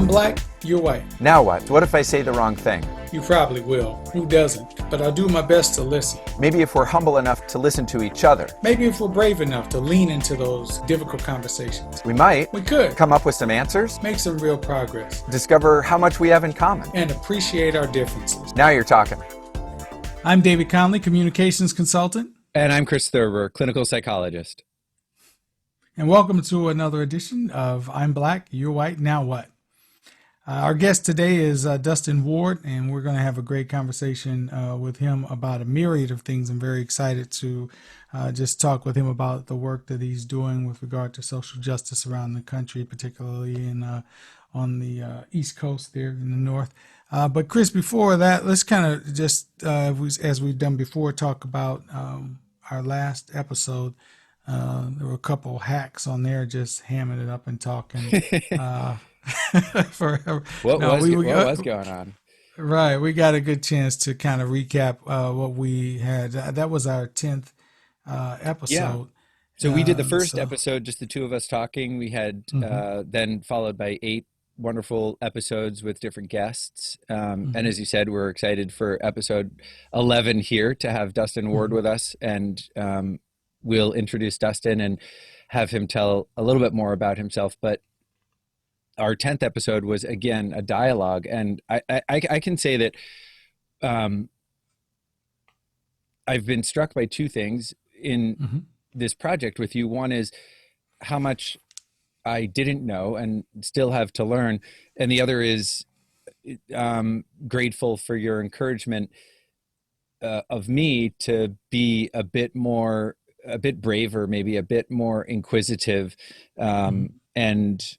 black, you're white. Now what? What if I say the wrong thing? You probably will. Who doesn't? But I'll do my best to listen. Maybe if we're humble enough to listen to each other. Maybe if we're brave enough to lean into those difficult conversations. We might. We could. Come up with some answers. Make some real progress. Discover how much we have in common. And appreciate our differences. Now you're talking. I'm David Conley, communications consultant. And I'm Chris Thurber, clinical psychologist. And welcome to another edition of I'm Black, You're White, Now What? Our guest today is Dustin Ward, and we're going to have a great conversation with him about a myriad of things. I'm very excited to just talk with him about the work that he's doing with regard to social justice around the country, particularly on the East Coast there in the North. But Chris, before that, let's kind of just, as we've done before, talk about our last episode. There were a couple hacks on there just hamming it up and talking forever. What was going on? Right. We got a good chance to kind of recap what we had. That was our 10th episode. Yeah. So we did the first episode, just the two of us talking. We had then followed by 8 wonderful episodes with different guests. And as you said, we're excited for episode 11 here to have Dustin Ward with us. And we'll introduce Dustin and have him tell a little bit more about himself. But our 10th episode was, again, a dialogue. And I can say that I've been struck by two things in this project with you. One is how much I didn't know and still have to learn. And the other is grateful for your encouragement of me to be a bit braver, maybe a bit more inquisitive, and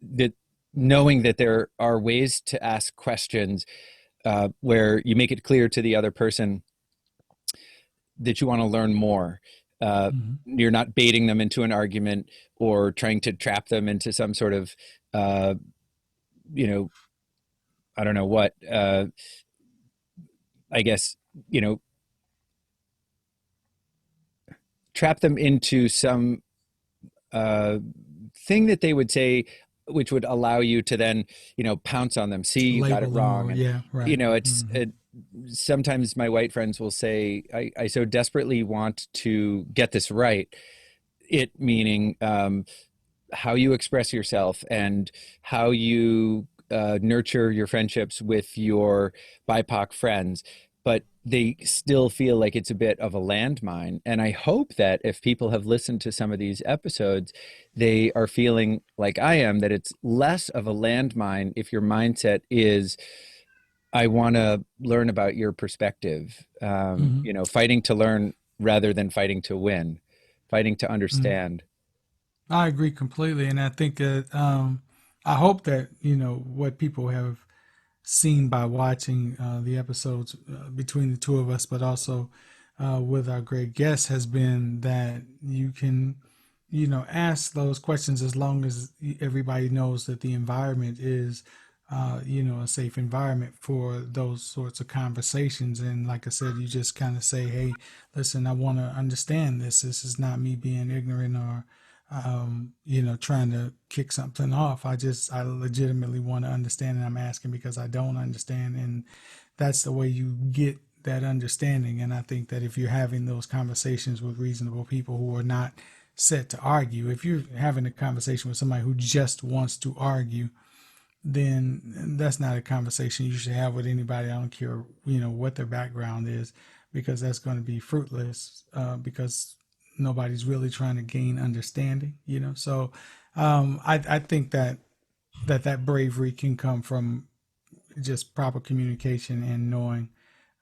that knowing that there are ways to ask questions where you make it clear to the other person that you want to learn more. You're not baiting them into an argument or trying to trap them into some sort of, I don't know what, I guess, trap them into some thing that they would say, which would allow you to then, pounce on them. See, you got it wrong. And, yeah, right. It's sometimes my white friends will say, I so desperately want to get this right. It meaning how you express yourself and how you nurture your friendships with your BIPOC friends. But they still feel like it's a bit of a landmine. And I hope that if people have listened to some of these episodes, they are feeling like I am, that it's less of a landmine if your mindset is, I want to learn about your perspective, fighting to learn rather than fighting to win, fighting to understand. I agree completely. And I think that I hope that, what people have seen by watching the episodes between the two of us, but also with our great guests, has been that you can, ask those questions as long as everybody knows that the environment is, a safe environment for those sorts of conversations. And like I said, you just kind of say, hey, listen, I want to understand this. This is not me being ignorant or trying to kick something off. I legitimately want to understand, and I'm asking because I don't understand. And that's the way you get that understanding. And I think that if you're having those conversations with reasonable people who are not set to argue, if you're having a conversation with somebody who just wants to argue, then that's not a conversation you should have with anybody. I don't care, what their background is, because that's going to be fruitless, because nobody's really trying to gain understanding, So I think that bravery can come from just proper communication and knowing,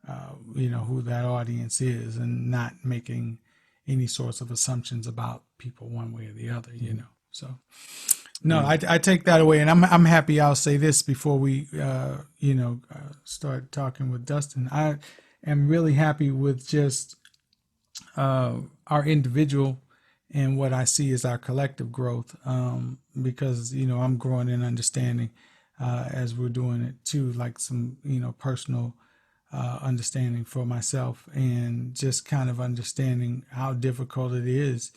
who that audience is, and not making any sorts of assumptions about people one way or the other, So no, I take that away, and I'm happy. I'll say this before we, start talking with Dustin. I am really happy with just our individual and what I see as our collective growth, because I'm growing in understanding as we're doing it too, like some personal understanding for myself, and just kind of understanding how difficult it is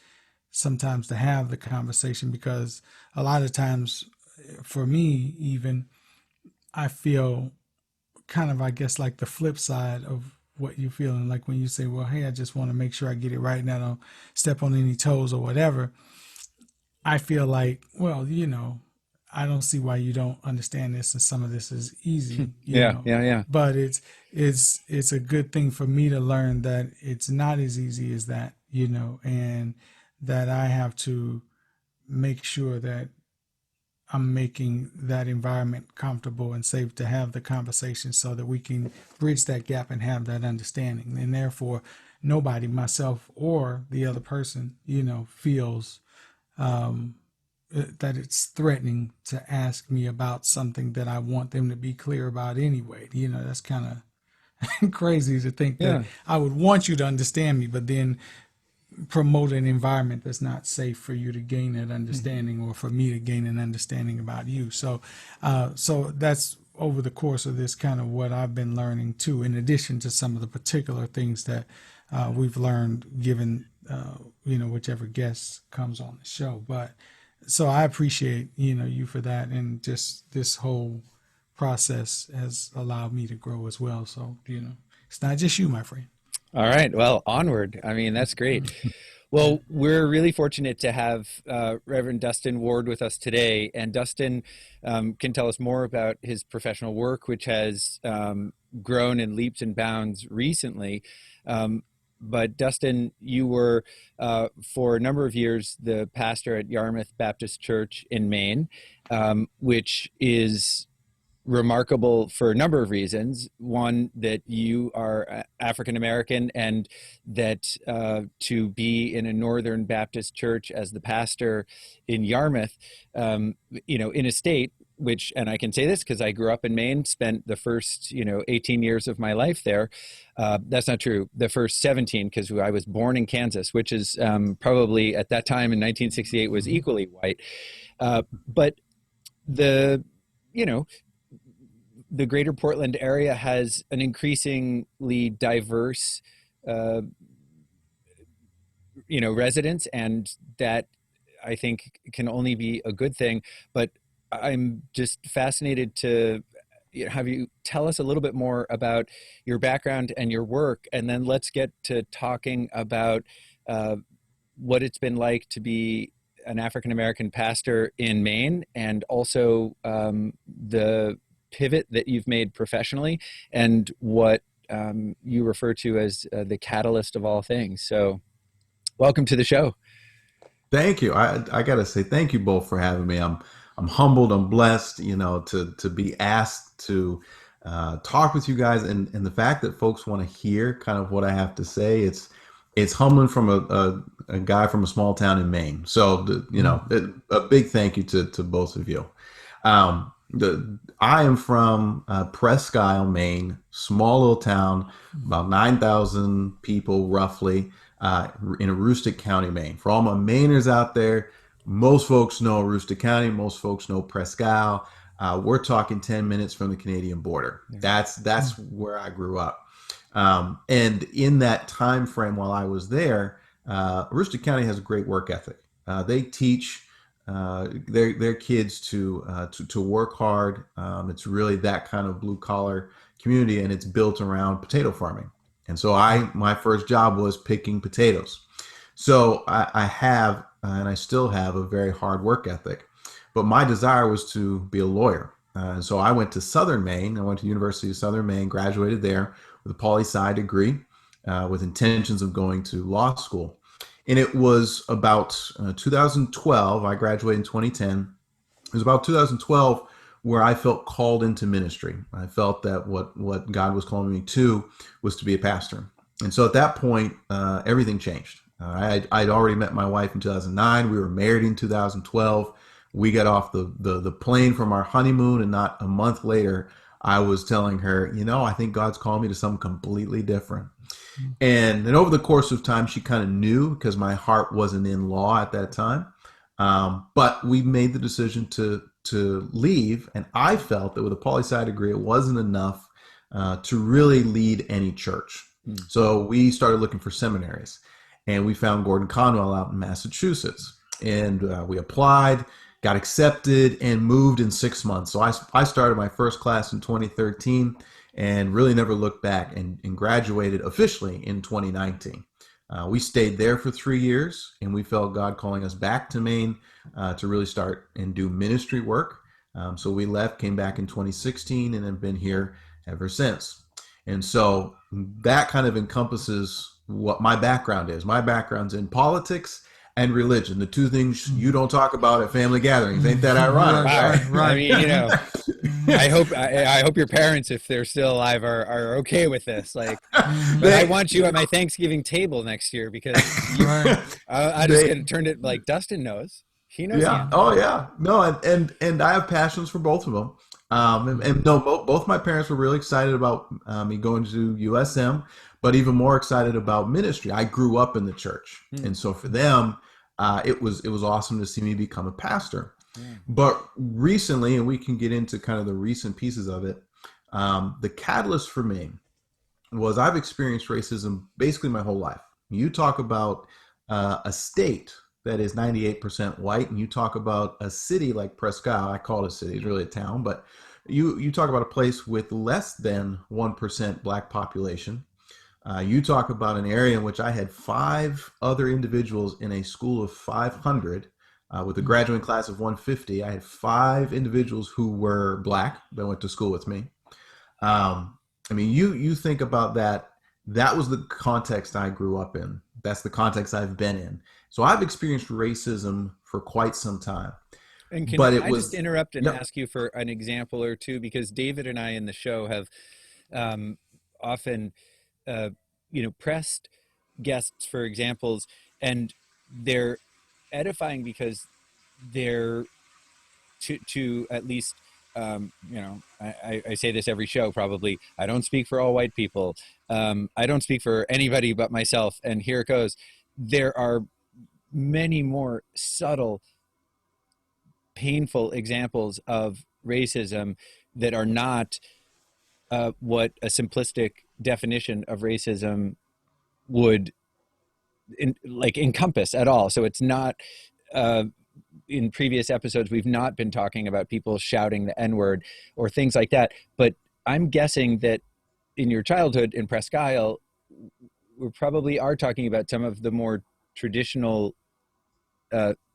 sometimes to have the conversation, because a lot of times for me, even, I feel kind of, I guess, like the flip side of what you're feeling. Like when you say, well, hey, I just want to make sure I get it right and I don't step on any toes or whatever. I feel like, well, I don't see why you don't understand this, and some of this is easy, Yeah, yeah, yeah. but it's a good thing for me to learn that it's not as easy as that, and that I have to make sure that I'm making that environment comfortable and safe to have the conversation so that we can bridge that gap and have that understanding. And therefore, nobody, myself or the other person, feels that it's threatening to ask me about something that I want them to be clear about anyway. That's kind of crazy to think that Yeah. I would want you to understand me, but then promote an environment that's not safe for you to gain that understanding, or for me to gain an understanding about you. So that's over the course of this kind of what I've been learning too, in addition to some of the particular things that we've learned given, whichever guest comes on the show. But so I appreciate, you for that. And just this whole process has allowed me to grow as well. So, it's not just you, my friend. All right. Well, onward. I mean, that's great. Well, we're really fortunate to have Reverend Dustin Ward with us today. And Dustin can tell us more about his professional work, which has grown in leaps and bounds recently. But Dustin, you were for a number of years the pastor at Yarmouth Baptist Church in Maine, which is remarkable for a number of reasons. One, that you are African American, and that to be in a Northern Baptist church as the pastor in Yarmouth, in a state which, and I can say this because I grew up in Maine, spent the first 18 years of my life there. That's not true. The first 17, because I was born in Kansas, which is probably at that time in 1968 was equally white. But the the greater Portland area has an increasingly diverse, residents, and that I think can only be a good thing. But I'm just fascinated to have you tell us a little bit more about your background and your work, and then let's get to talking about what it's been like to be an African American pastor in Maine, and also the pivot that you've made professionally, and what you refer to as the catalyst of all things. So welcome to the show. Thank you. I gotta say thank you both for having me. I'm humbled. I'm blessed, to be asked to talk with you guys, and the fact that folks want to hear kind of what I have to say. It's humbling from a guy from a small town in Maine. So a big thank you to both of you. I am from Presque Isle, Maine, small little town, about 9,000 people roughly, in Aroostook County, Maine. For all my Mainers out there, most folks know Aroostook County, most folks know Presque Isle. We're talking 10 minutes from the Canadian border. That's where I grew up. And in that time frame while I was there, Aroostook County has a great work ethic. They teach their kids to work hard. It's really that kind of blue collar community, and it's built around potato farming. And so my first job was picking potatoes. So I have, and I still have, a very hard work ethic, but my desire was to be a lawyer. And so I went to Southern Maine. I went to the University of Southern Maine, graduated there with a poli-sci degree, with intentions of going to law school. And it was about 2012. I graduated in 2010. It was about 2012 where I felt called into ministry. I felt that what God was calling me to was to be a pastor. And so at that point, everything changed. I'd already met my wife in 2009. We were married in 2012. We got off the plane from our honeymoon, and not a month later, I was telling her, I think God's calling me to something completely different. And then over the course of time, she kind of knew, because my heart wasn't in law at that time. But we made the decision to leave. And I felt that with a poli-sci degree, it wasn't enough to really lead any church. So we started looking for seminaries, and we found Gordon Conwell out in Massachusetts. And we applied, got accepted and moved in 6 months. So I started my first class in 2013 and really never looked back, and graduated officially in 2019. We stayed there for 3 years, and we felt God calling us back to Maine to really start and do ministry work. So we left, came back in 2016, and have been here ever since. And so that kind of encompasses what my background is. My background's in politics and religion, the two things you don't talk about at family gatherings. Ain't that ironic? Wow. I mean, I hope your parents, if they're still alive, are okay with this. Like, but I want you at my Thanksgiving table next year, because I just gonna turn it like Dustin knows. He knows. Yeah. Oh yeah. No, and I have passions for both of them. And no, both my parents were really excited about me going to USM, but even more excited about ministry. I grew up in the church, and so for them, it was awesome to see me become a pastor. But recently, and we can get into kind of the recent pieces of it, the catalyst for me was I've experienced racism basically my whole life. You talk about a state that is 98% white, and you talk about a city like Prescott. I call it a city; it's really a town, but you talk about a place with less than 1% black population. You talk about an area in which I had 5 other individuals in a school of 500, with a graduating class of 150. I had 5 individuals who were black that went to school with me. I mean, you think about that. That was the context I grew up in. That's the context I've been in. So I've experienced racism for quite some time. And can I just interrupt and ask you for an example or two? Because David and I in the show have often, pressed guests for examples, and they're edifying because they're to at least, I say this every show probably. I don't speak for all white people. I don't speak for anybody but myself. And here it goes. There are many more subtle, painful examples of racism that are not what a simplistic definition of racism would encompass at all. So it's not, in previous episodes, we've not been talking about people shouting the N-word or things like that. But I'm guessing that in your childhood in Presque Isle, we probably are talking about some of the more traditional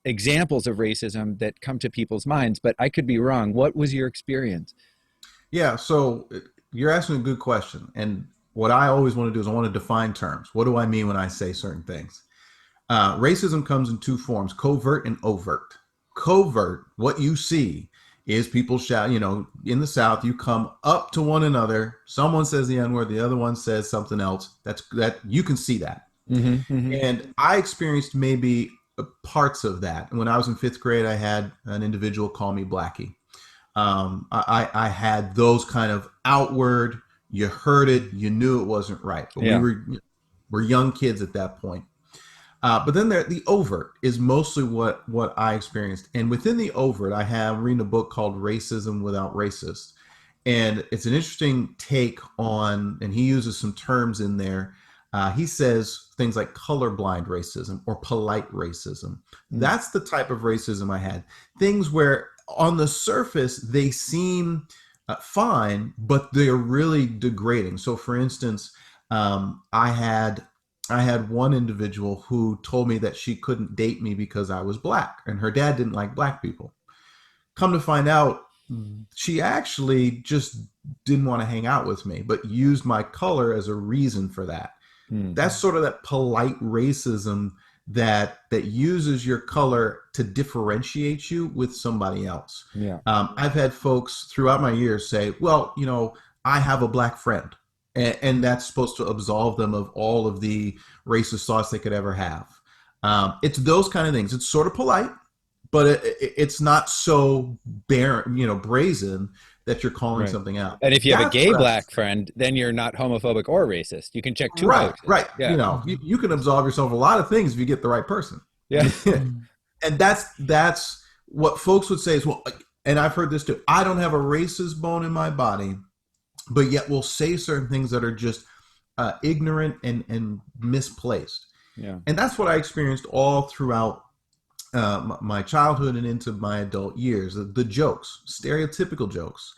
examples of racism that come to people's minds, but I could be wrong. What was your experience? Yeah, so you're asking a good question. And what I always want to do is I want to define terms. What do I mean when I say certain things? Racism comes in 2 forms, covert and overt. Covert, what you see is people shout, in the South, you come up to one another, someone says the N-word, the other one says something else. That you can see that. Mm-hmm, mm-hmm. And I experienced maybe parts of that. When I was in 5th grade, I had an individual call me Blackie. I had those kind of outward, you heard it, you knew it wasn't right. But we're young kids at that point. But then the overt is mostly what I experienced. And within the overt, I have reading a book called Racism Without Racist. And it's an interesting take on, and he uses some terms in there. He says things like colorblind racism or polite racism. That's the type of racism I had. Things where on the surface, they seem fine, but they're really degrading. So for instance, I had one individual who told me that she couldn't date me because I was black, and her dad didn't like black people. Come to find out, she actually just didn't want to hang out with me, but used my color as a reason for that. That's sort of that polite racism that uses your color to differentiate you with somebody else. Yeah. I've had folks throughout my years say, well, I have a black friend. And that's supposed to absolve them of all of the racist thoughts they could ever have. It's those kind of things. It's sort of polite, but it's not so barren, brazen that you're calling something out. And if you have a gay black friend, then you're not homophobic or racist. You can check 2 boxes. Right. Yeah. You can absolve yourself of a lot of things if you get the right person. Yeah. And that's what folks would say is, well, and I've heard this too, I don't have a racist bone in my body, but yet we'll say certain things that are just ignorant and misplaced. Yeah. And that's what I experienced all throughout my childhood and into my adult years, the jokes, stereotypical jokes,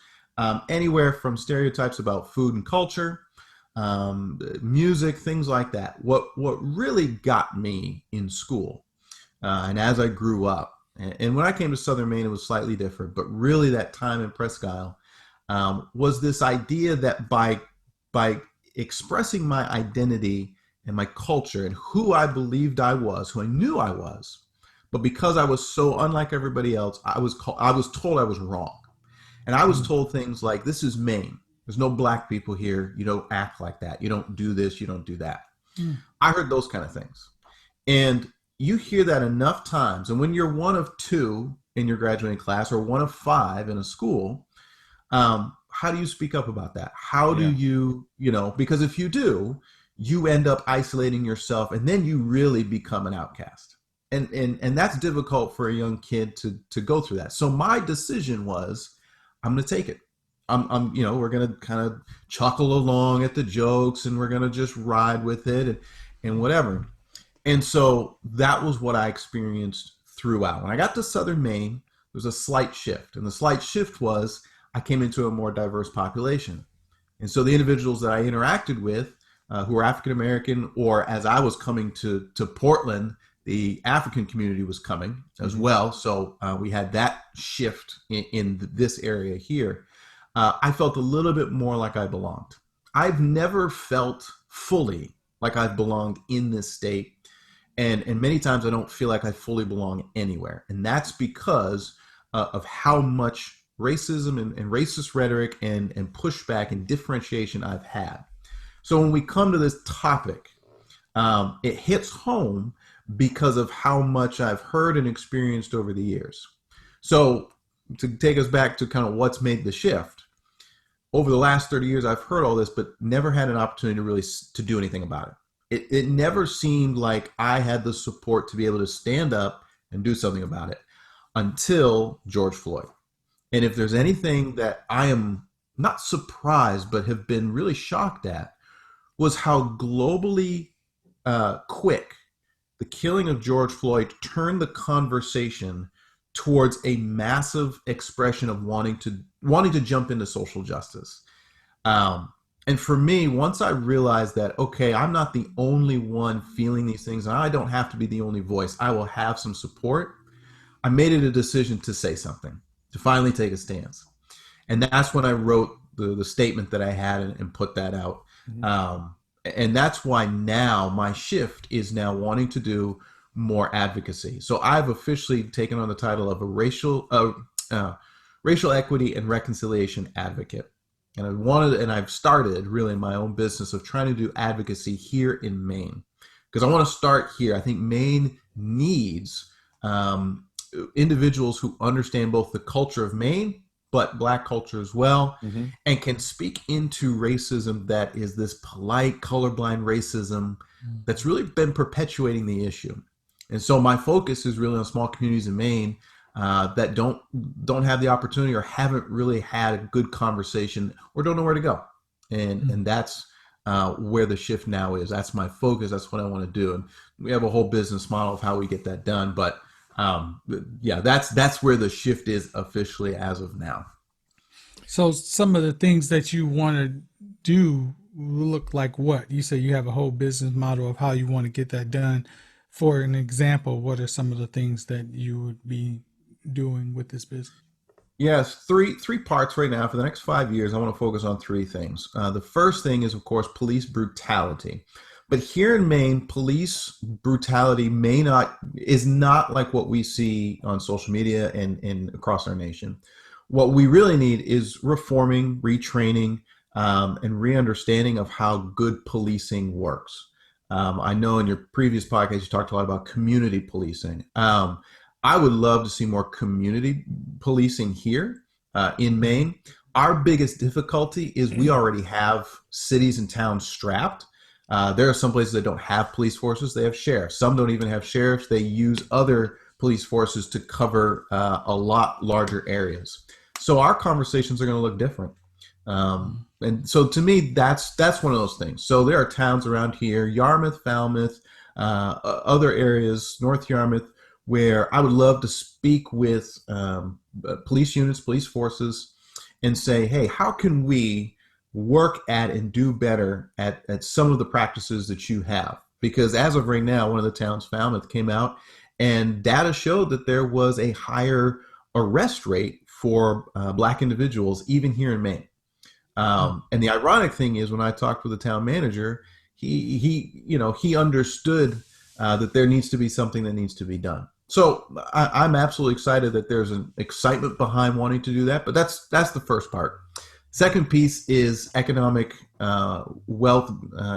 anywhere from stereotypes about food and culture, music, things like that. What really got me in school, and as I grew up, and when I came to Southern Maine, it was slightly different, but really that time in Presque Isle was this idea that by expressing my identity and my culture and who I believed I was, who I knew I was, but because I was so unlike everybody else, I was told I was wrong. And I was told things like, this is Maine. There's no black people here. You don't act like that. You don't do this. You don't do that. I heard those kind of things. And you hear that enough times. And when you're one of two in your graduating class or one of five in a school, how do you speak up about that? How do you, because if you do, you end up isolating yourself and then you really become an outcast. And that's difficult for a young kid to go through that. So my decision was, I'm going to take it. We're going to kind of chuckle along at the jokes and we're going to just ride with it and whatever. And so that was what I experienced throughout. When I got to Southern Maine, there was a slight shift. And the slight shift was I came into a more diverse population. And so the individuals that I interacted with who were African-American, or as I was coming to Portland, the African community was coming as well. So we had that shift in this area here. I felt a little bit more like I belonged. I've never felt fully like I've belonged in this state. And many times I don't feel like I fully belong anywhere. And that's because of how much racism and racist rhetoric and pushback and differentiation I've had. So when we come to this topic, it hits home because of how much I've heard and experienced over the years. So to take us back to kind of what's made the shift, over the last 30 years, I've heard all this, but never had an opportunity to really to do anything about it. It never seemed like I had the support to be able to stand up and do something about it until George Floyd. And if there's anything that I am not surprised, but have been really shocked at, was how globally quick the killing of George Floyd turned the conversation towards a massive expression of wanting to jump into social justice. And for me, once I realized that, okay, I'm not the only one feeling these things, and I don't have to be the only voice, I will have some support, I made it a decision to say something, to finally take a stance. And that's when I wrote the statement that I had and put that out. And that's why now my shift is now wanting to do more advocacy. So I've officially taken on the title of a racial equity and reconciliation advocate. And I've started really my own business of trying to do advocacy here in Maine, because I want to start here. I think Maine needs individuals who understand both the culture of Maine, but Black culture as well, and can speak into racism that is this polite, colorblind racism that's really been perpetuating the issue. And so my focus is really on small communities in Maine that don't have the opportunity or haven't really had a good conversation or don't know where to go. And that's where the shift now is. That's my focus. That's what I want to do. And we have a whole business model of how we get that done. But that's where the shift is officially as of now. So some of the things that you want to do look like what? You say you have a whole business model of how you want to get that done. For an example, what are some of the things that you would be doing with this business? Yes, three parts right now. For the next 5 years, I want to focus on three things. The first thing is, of course, police brutality. But here in Maine, police brutality is not like what we see on social media and across our nation. What we really need is reforming, retraining, and re-understanding of how good policing works. I know in your previous podcast, you talked a lot about community policing. I would love to see more community policing here in Maine. Our biggest difficulty is we already have cities and towns strapped. There are some places that don't have police forces. They have sheriffs. Some don't even have sheriffs. They use other police forces to cover a lot larger areas. So our conversations are going to look different. And so to me, that's one of those things. So there are towns around here, Yarmouth, Falmouth, other areas, North Yarmouth, where I would love to speak with police units, police forces, and say, hey, how can we work at and do better at some of the practices that you have? Because as of right now, one of the towns found that came out, and data showed that there was a higher arrest rate for Black individuals, even here in Maine. And the ironic thing is, when I talked with the town manager, he understood that there needs to be something that needs to be done. So I'm absolutely excited that there's an excitement behind wanting to do that. But that's the first part. Second piece is economic wealth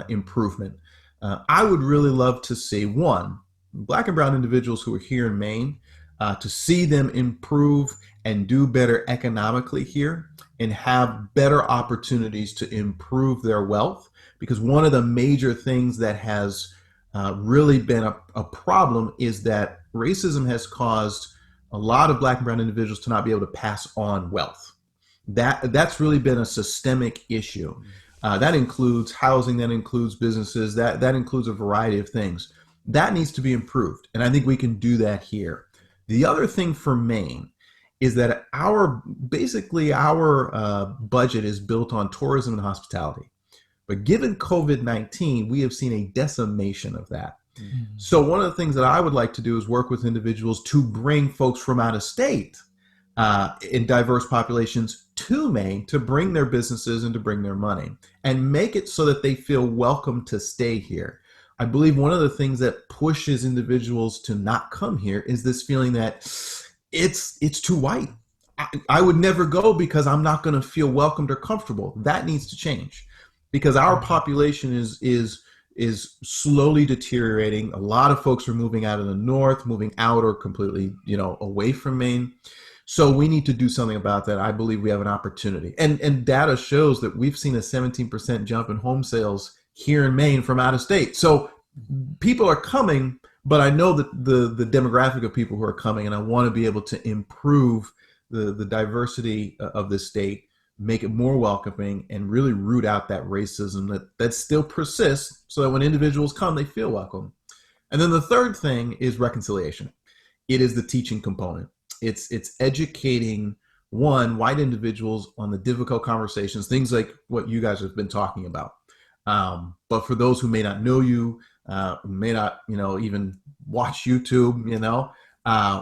improvement. I would really love to see, one, Black and brown individuals who are here in Maine, to see them improve and do better economically here and have better opportunities to improve their wealth. Because one of the major things that has really been a problem is that racism has caused a lot of Black and brown individuals to not be able to pass on wealth. That's really been a systemic issue. That includes housing, that includes businesses, that includes a variety of things. That needs to be improved, and I think we can do that here. The other thing for Maine is that our budget is built on tourism and hospitality. But given COVID-19, we have seen a decimation of that. Mm-hmm. So one of the things that I would like to do is work with individuals to bring folks from out of state in diverse populations to Maine to bring their businesses and to bring their money and make it so that they feel welcome to stay here. I believe one of the things that pushes individuals to not come here is this feeling that it's too white. I would never go because I'm not going to feel welcomed or comfortable. That needs to change because our population is slowly deteriorating. A lot of folks are moving out of the north, moving out or completely, away from Maine. So we need to do something about that. I believe we have an opportunity. And data shows that we've seen a 17% jump in home sales here in Maine from out of state. So people are coming, but I know that the demographic of people who are coming, and I want to be able to improve the diversity of the state, make it more welcoming, and really root out that racism that still persists so that when individuals come, they feel welcome. And then the third thing is reconciliation. It is the teaching component. It's educating, one, white individuals on the difficult conversations, things like what you guys have been talking about. But for those who may not know you, may not, even watch YouTube,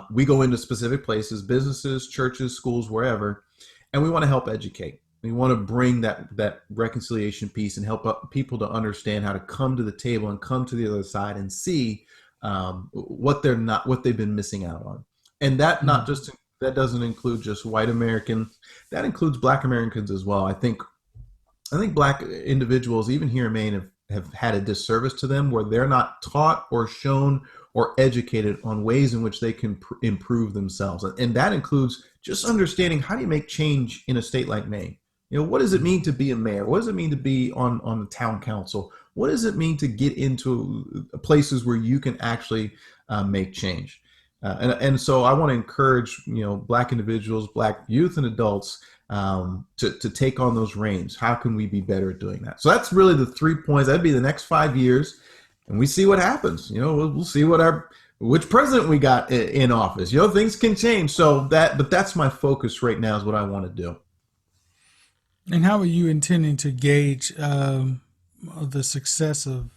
we go into specific places, businesses, churches, schools, wherever, and we want to help educate. We want to bring that reconciliation piece and help people to understand how to come to the table and come to the other side and see what they've been missing out on. And that that doesn't include just white Americans. That includes Black Americans as well. I think Black individuals, even here in Maine, have had a disservice to them where they're not taught or shown or educated on ways in which they can improve themselves. And that includes just understanding, how do you make change in a state like Maine? What does it mean to be a mayor? What does it mean to be on the town council? What does it mean to get into places where you can actually make change? And so I want to encourage, Black individuals, Black youth and adults to take on those reins. How can we be better at doing that? So that's really the 3 points. That'd be the next 5 years, and we see what happens. We'll see which president we got in office. Things can change. But that's my focus right now, is what I want to do. And how are you intending to gauge the success of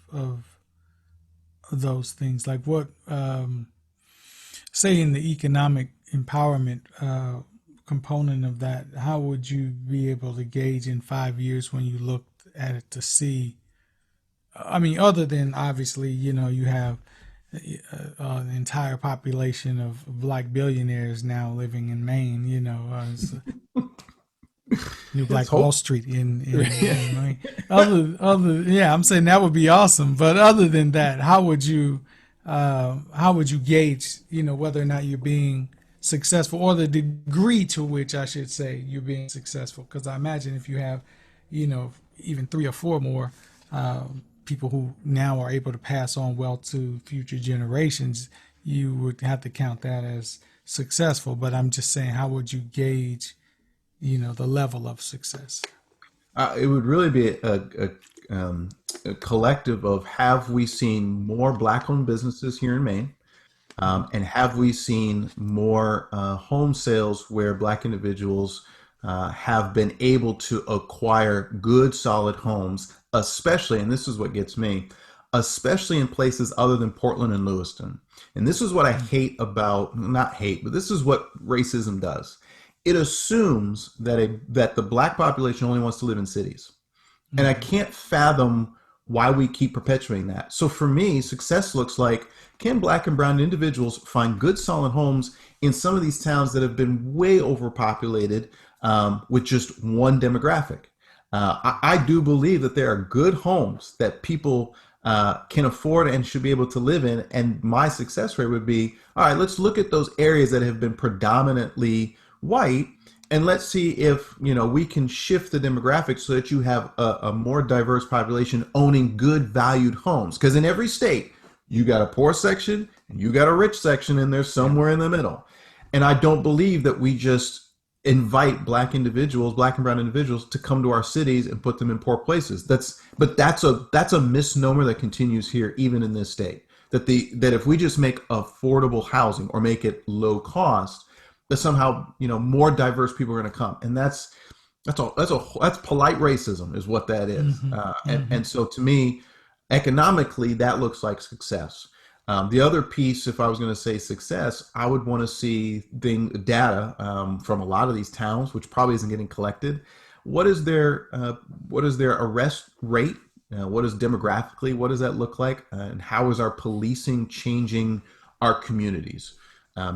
those things? Like what, say in the economic empowerment component of that, how would you be able to gauge in 5 years when you look at it to see, other than obviously, you have an entire population of Black billionaires now living in Maine, New Black Wall Street in Maine. I'm saying that would be awesome. But other than that, how would you gauge, whether or not you're being successful, or the degree to which, I should say, you're being successful? Because I imagine if you have, even 3 or 4 more people who now are able to pass on wealth to future generations, you would have to count that as successful. But I'm just saying, how would you gauge, the level of success? It would really be a collective of, have we seen more Black-owned businesses here in Maine? And have we seen more home sales where Black individuals have been able to acquire good, solid homes, especially, and this is what gets me, especially in places other than Portland and Lewiston. And this is what I hate about, not hate, but this is what racism does. It assumes that the Black population only wants to live in cities. And I can't fathom why we keep perpetuating that. So for me, success looks like, can Black and brown individuals find good, solid homes in some of these towns that have been way overpopulated with just one demographic? I do believe that there are good homes that people can afford and should be able to live in. And my success rate would be, all right, let's look at those areas that have been predominantly white, and let's see if we can shift the demographics so that you have a more diverse population owning good, valued homes. Because in every state, you got a poor section and you got a rich section, and there's somewhere in the middle. And I don't believe that we just invite Black individuals, Black and brown individuals, to come to our cities and put them in poor places. That's a misnomer that continues here, even in this state. That if we just make affordable housing or make it low cost, that somehow more diverse people are going to come. And that's polite racism is what that is. And so to me, economically, that looks like success. The other piece, if I was going to say success, I would want to see data from a lot of these towns, which probably isn't getting collected. What is their arrest rate? What is demographically? What does that look like? And how is our policing changing our communities?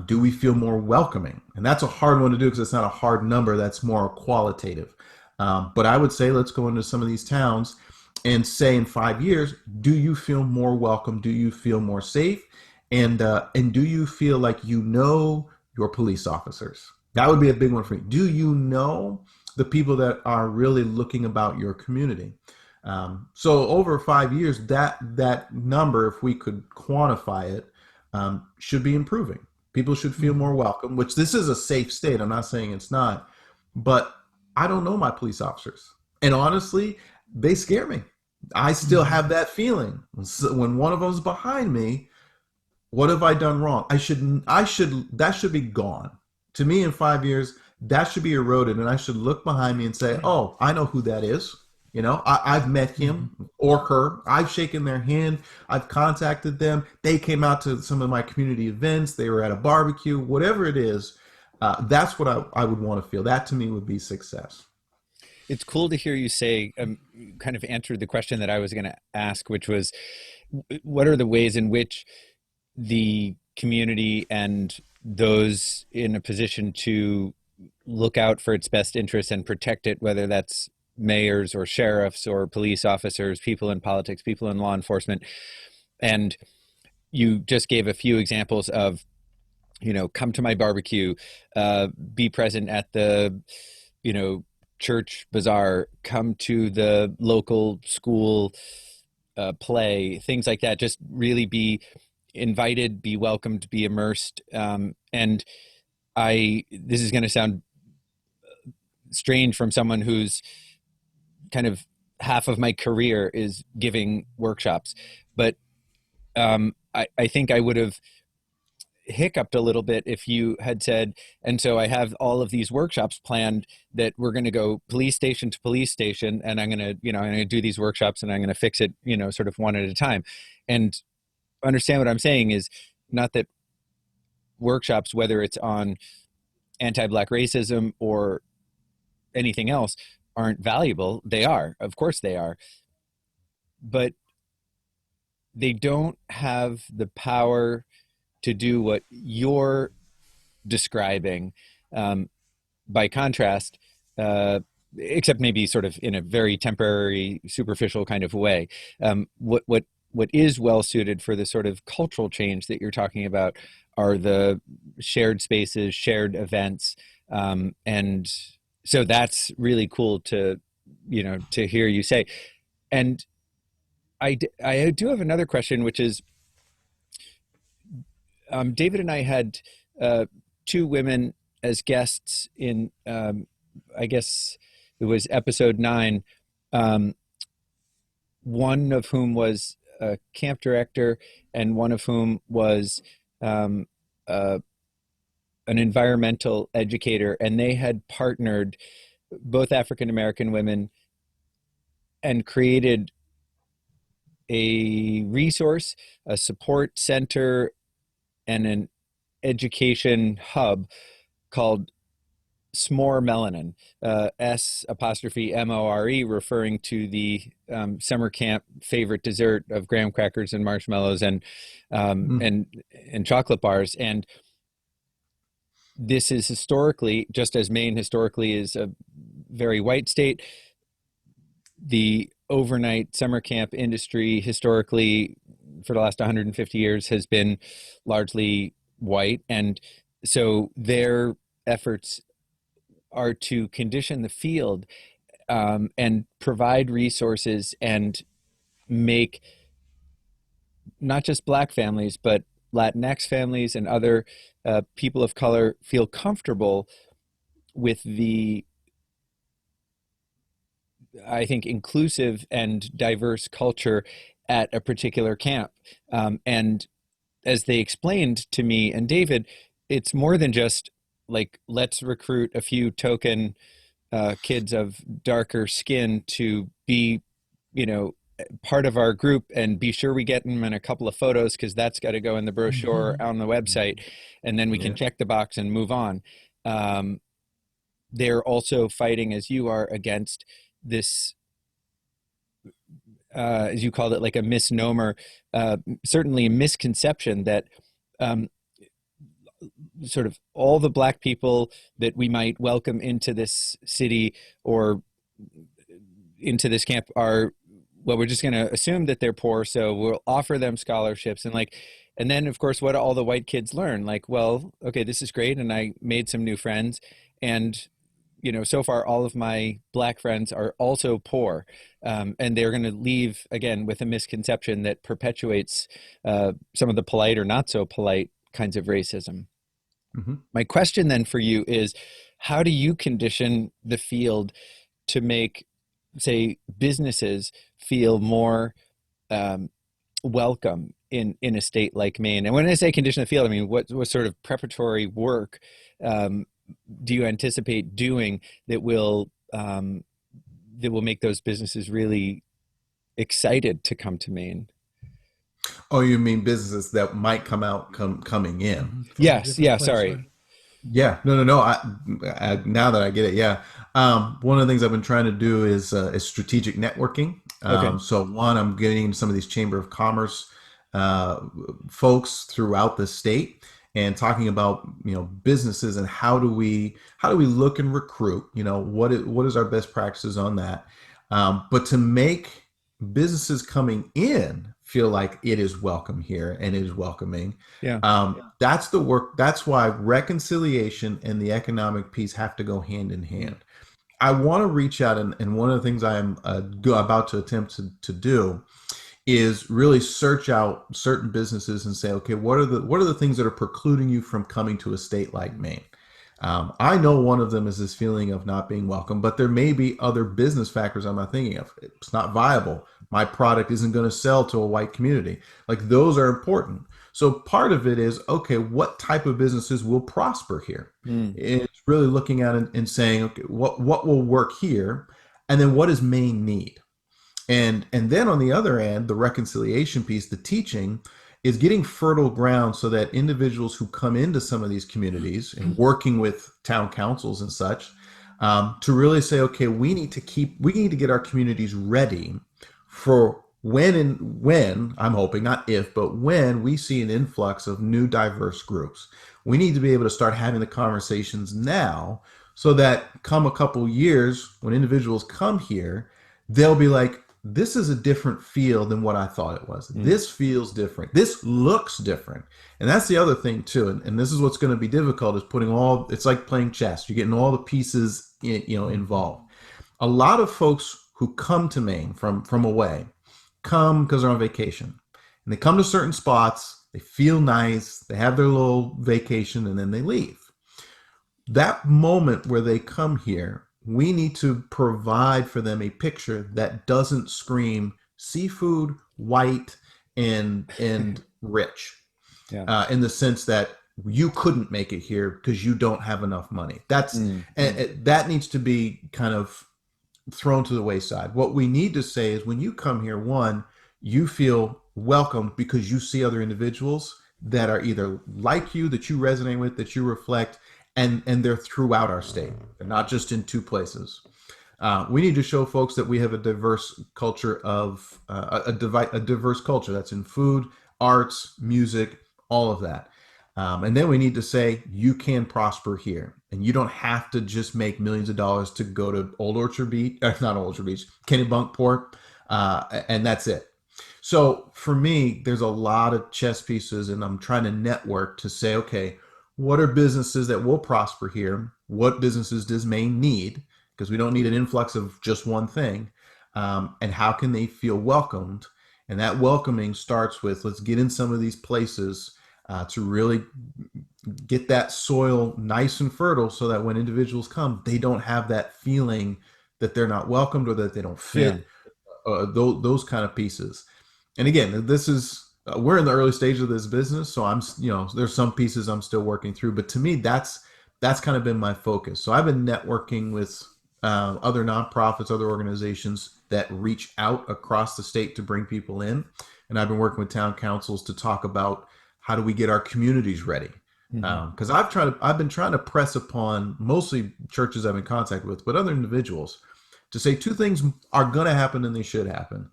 Do we feel more welcoming? And that's a hard one to do because it's not a hard number. That's more qualitative. But I would say let's go into some of these towns and say in 5 years, do you feel more welcome? Do you feel more safe? And do you feel like your police officers? That would be a big one for me. Do you know the people that are really looking about your community? So over 5 years, that number, if we could quantify it, should be improving. People should feel more welcome, which this is a safe state. I'm not saying it's not, but I don't know my police officers. And honestly, they scare me. I still have that feeling. When one of them's behind me, what have I done wrong? That should be gone. To me, in 5 years, that should be eroded. And I should look behind me and say, oh, I know who that is. I've met him or her. I've shaken their hand. I've contacted them. They came out to some of my community events. They were at a barbecue, whatever it is. That's what I would want to feel. That to me would be success. It's cool to hear you say, kind of answered the question that I was going to ask, which was, what are the ways in which the community and those in a position to look out for its best interests and protect it, whether that's mayors or sheriffs or police officers, people in politics, people in law enforcement. And you just gave a few examples of, come to my barbecue, be present at the, church bazaar, come to the local school play, things like that. Just really be invited, be welcomed, be immersed. And this is going to sound strange from someone who's kind of half of my career is giving workshops, but I think I would have hiccuped a little bit if you had said, and so I have all of these workshops planned that we're going to go police station to police station, and I'm going to do these workshops and I'm going to fix it, sort of one at a time. And understand what I'm saying is not that workshops, whether it's on anti-Black racism or anything else, aren't valuable. They are, of course they are, but they don't have the power to do what you're describing. By contrast, except maybe sort of in a very temporary, superficial kind of way. What is well suited for the sort of cultural change that you're talking about are the shared spaces, shared events, and so that's really cool to hear you say. And I do have another question, which is, David and I had two women as guests in, I guess it was episode 9, one of whom was a camp director and one of whom was um, uh, an environmental educator, and they had partnered, both African American women, and created a resource, a support center, and an education hub called S'more Melanin, S''MORE, referring to the summer camp favorite dessert of graham crackers and marshmallows and chocolate bars. And this is historically, just as Maine historically is a very white state, the overnight summer camp industry historically for the last 150 years has been largely white. And so their efforts are to condition the field and provide resources and make not just Black families, but Latinx families and other people of color feel comfortable with the, I think, inclusive and diverse culture at a particular camp. And as they explained to me and David, it's more than just like, let's recruit a few token kids of darker skin to be, part of our group, and be sure we get them in a couple of photos, because that's got to go in the brochure on the website, and then we can check the box and move on. They're also fighting, as you are, against this, as you called it, like a misnomer, certainly a misconception that sort of all the Black people that we might welcome into this city or into this camp are, well, we're just going to assume that they're poor, so we'll offer them scholarships. And then of course, what do all the white kids learn? Like, well, okay, this is great, and I made some new friends, and so far all of my Black friends are also poor, and they're going to leave again with a misconception that perpetuates some of the polite or not so polite kinds of racism. My question then for you is, how do you condition the field to make, say, businesses feel more welcome in a state like Maine? And when I say condition the field, I mean, what sort of preparatory work do you anticipate doing that will make those businesses really excited to come to Maine? Oh, you mean businesses that might coming in? Yes. Yeah. Sorry. Right? Yeah, no. Now that I get it, yeah. One of the things I've been trying to do is strategic networking. Okay. So one, I'm getting some of these Chamber of Commerce folks throughout the state and talking about businesses and how do we look and recruit. What is our best practices on that? But to make businesses coming in feel like it is welcome here and it is welcoming. Yeah. That's the work. That's why reconciliation and the economic piece have to go hand in hand. I want to reach out, and one of the things I am about to attempt to do is really search out certain businesses and say, okay, what are the things that are precluding you from coming to a state like Maine? I know one of them is this feeling of not being welcome, but there may be other business factors I'm not thinking of. It's not viable. My product isn't going to sell to a white community. Like, those are important. So part of it is, okay, what type of businesses will prosper here? It's really looking at it and saying, okay, what will work here? And then what does Maine need? And then on the other end, the reconciliation piece, the teaching, is getting fertile ground so that individuals who come into some of these communities and working with town councils and such, to really say, okay, we need to get our communities ready for when, I'm hoping, not if, but when we see an influx of new diverse groups. We need to be able to start having the conversations now so that come a couple years, when individuals come here, they'll be like, this is a different feel than what I thought it was. This feels different. This looks different. And that's the other thing too. And this is what's going to be difficult, is it's like playing chess. You're getting all the pieces, involved. A lot of folks who come to Maine from away come because they're on vacation, and they come to certain spots. They feel nice. They have their little vacation, and then they leave. That moment where they come here, we need to provide for them a picture that doesn't scream seafood, white, and rich. Yeah. in the sense that you couldn't make it here because you don't have enough money. That needs to be kind of thrown to the wayside. What we need to say is when you come here, one, you feel welcome because you see other individuals that are either like you, that you resonate with, that you reflect, and they're throughout our state. They're not just in two places. We need to show folks that we have a diverse culture of a diverse culture that's in food, arts, music, all of that. And then we need to say you can prosper here, and you don't have to just make millions of dollars to go to Old Orchard Beach, not Old Orchard Beach, Kennebunkport, and that's it. So for me, there's a lot of chess pieces, and I'm trying to network to say, okay, what are businesses that will prosper here? What businesses does Maine need? Because we don't need an influx of just one thing. And how can they feel welcomed? And that welcoming starts with, let's get in some of these places to really get that soil nice and fertile so that when individuals come, they don't have that feeling that they're not welcomed or that they don't fit, those kind of pieces. And again, this is, we're in the early stage of this business. So there's some pieces I'm still working through, but to me, that's kind of been my focus. So I've been networking with other nonprofits, other organizations that reach out across the state to bring people in. And I've been working with town councils to talk about how do we get our communities ready? Because I've been trying to press upon mostly churches I'm in contact with, but other individuals to say two things are going to happen and they should happen.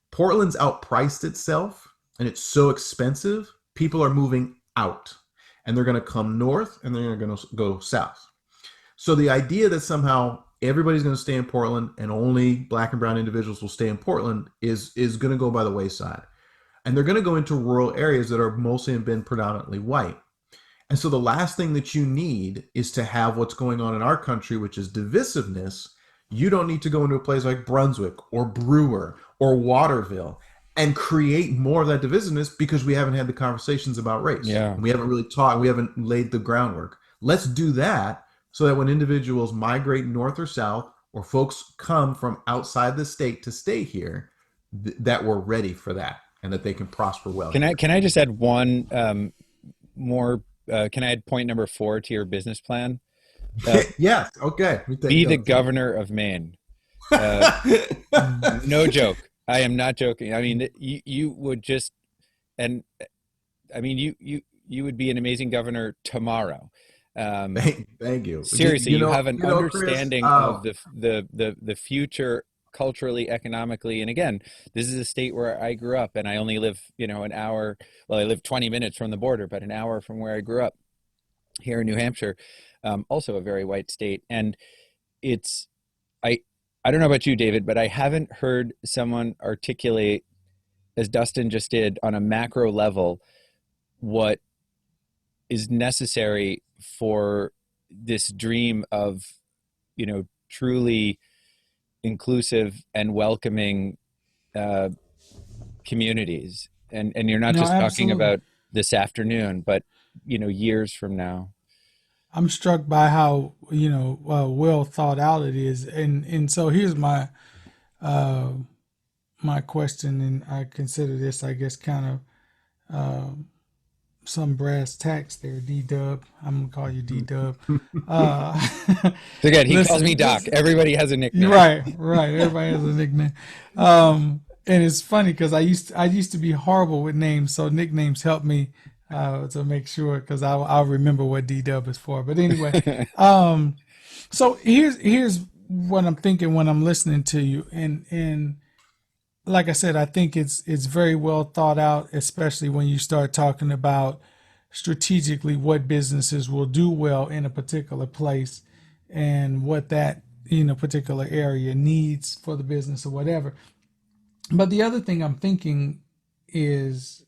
Portland's outpriced itself and it's so expensive. People are moving out and they're going to come north and they're going to go south. So the idea that somehow everybody's going to stay in Portland and only Black and brown individuals will stay in Portland is going to go by the wayside. And they're going to go into rural areas that are mostly been predominantly white. And so the last thing that you need is to have what's going on in our country, which is divisiveness. You don't need to go into a place like Brunswick or Brewer or Waterville and create more of that divisiveness because we haven't had the conversations about race. Yeah. We haven't really talked, we haven't laid the groundwork. Let's do that so that when individuals migrate north or south or folks come from outside the state to stay here, that we're ready for that and that they can prosper well. Can I just add one more? Can I add point number 4 to your business plan? Yes. Okay. Be the governor of Maine. No joke. I am not joking. I mean, you would just, and I mean, you would be an amazing governor tomorrow. Thank you. Seriously, you have an understanding Chris, of the future culturally, economically. And again, this is a state where I grew up and I only live, an hour. Well, I live 20 minutes from the border, but an hour from where I grew up here in New Hampshire, also a very white state. And I don't know about you, David, but I haven't heard someone articulate, as Dustin just did, on a macro level, what is necessary for this dream of, truly inclusive and welcoming communities. And you're not just talking about this afternoon, but, years from now. I'm struck by how well thought out it is, and so here's my my question, and I consider this, I guess, kind of some brass tacks there, D-Dub. I'm gonna call you D-Dub. Forget, he calls me Doc. Everybody has a nickname. Right. Everybody has a nickname. And it's funny because I used to be horrible with names, so nicknames help me to make sure, because I'll remember what D-Dub is for. But anyway, so here's what I'm thinking when I'm listening to you, and like I said, I think it's very well thought out, especially when you start talking about strategically what businesses will do well in a particular place and what that particular area needs for the business or whatever. But the other thing I'm thinking is,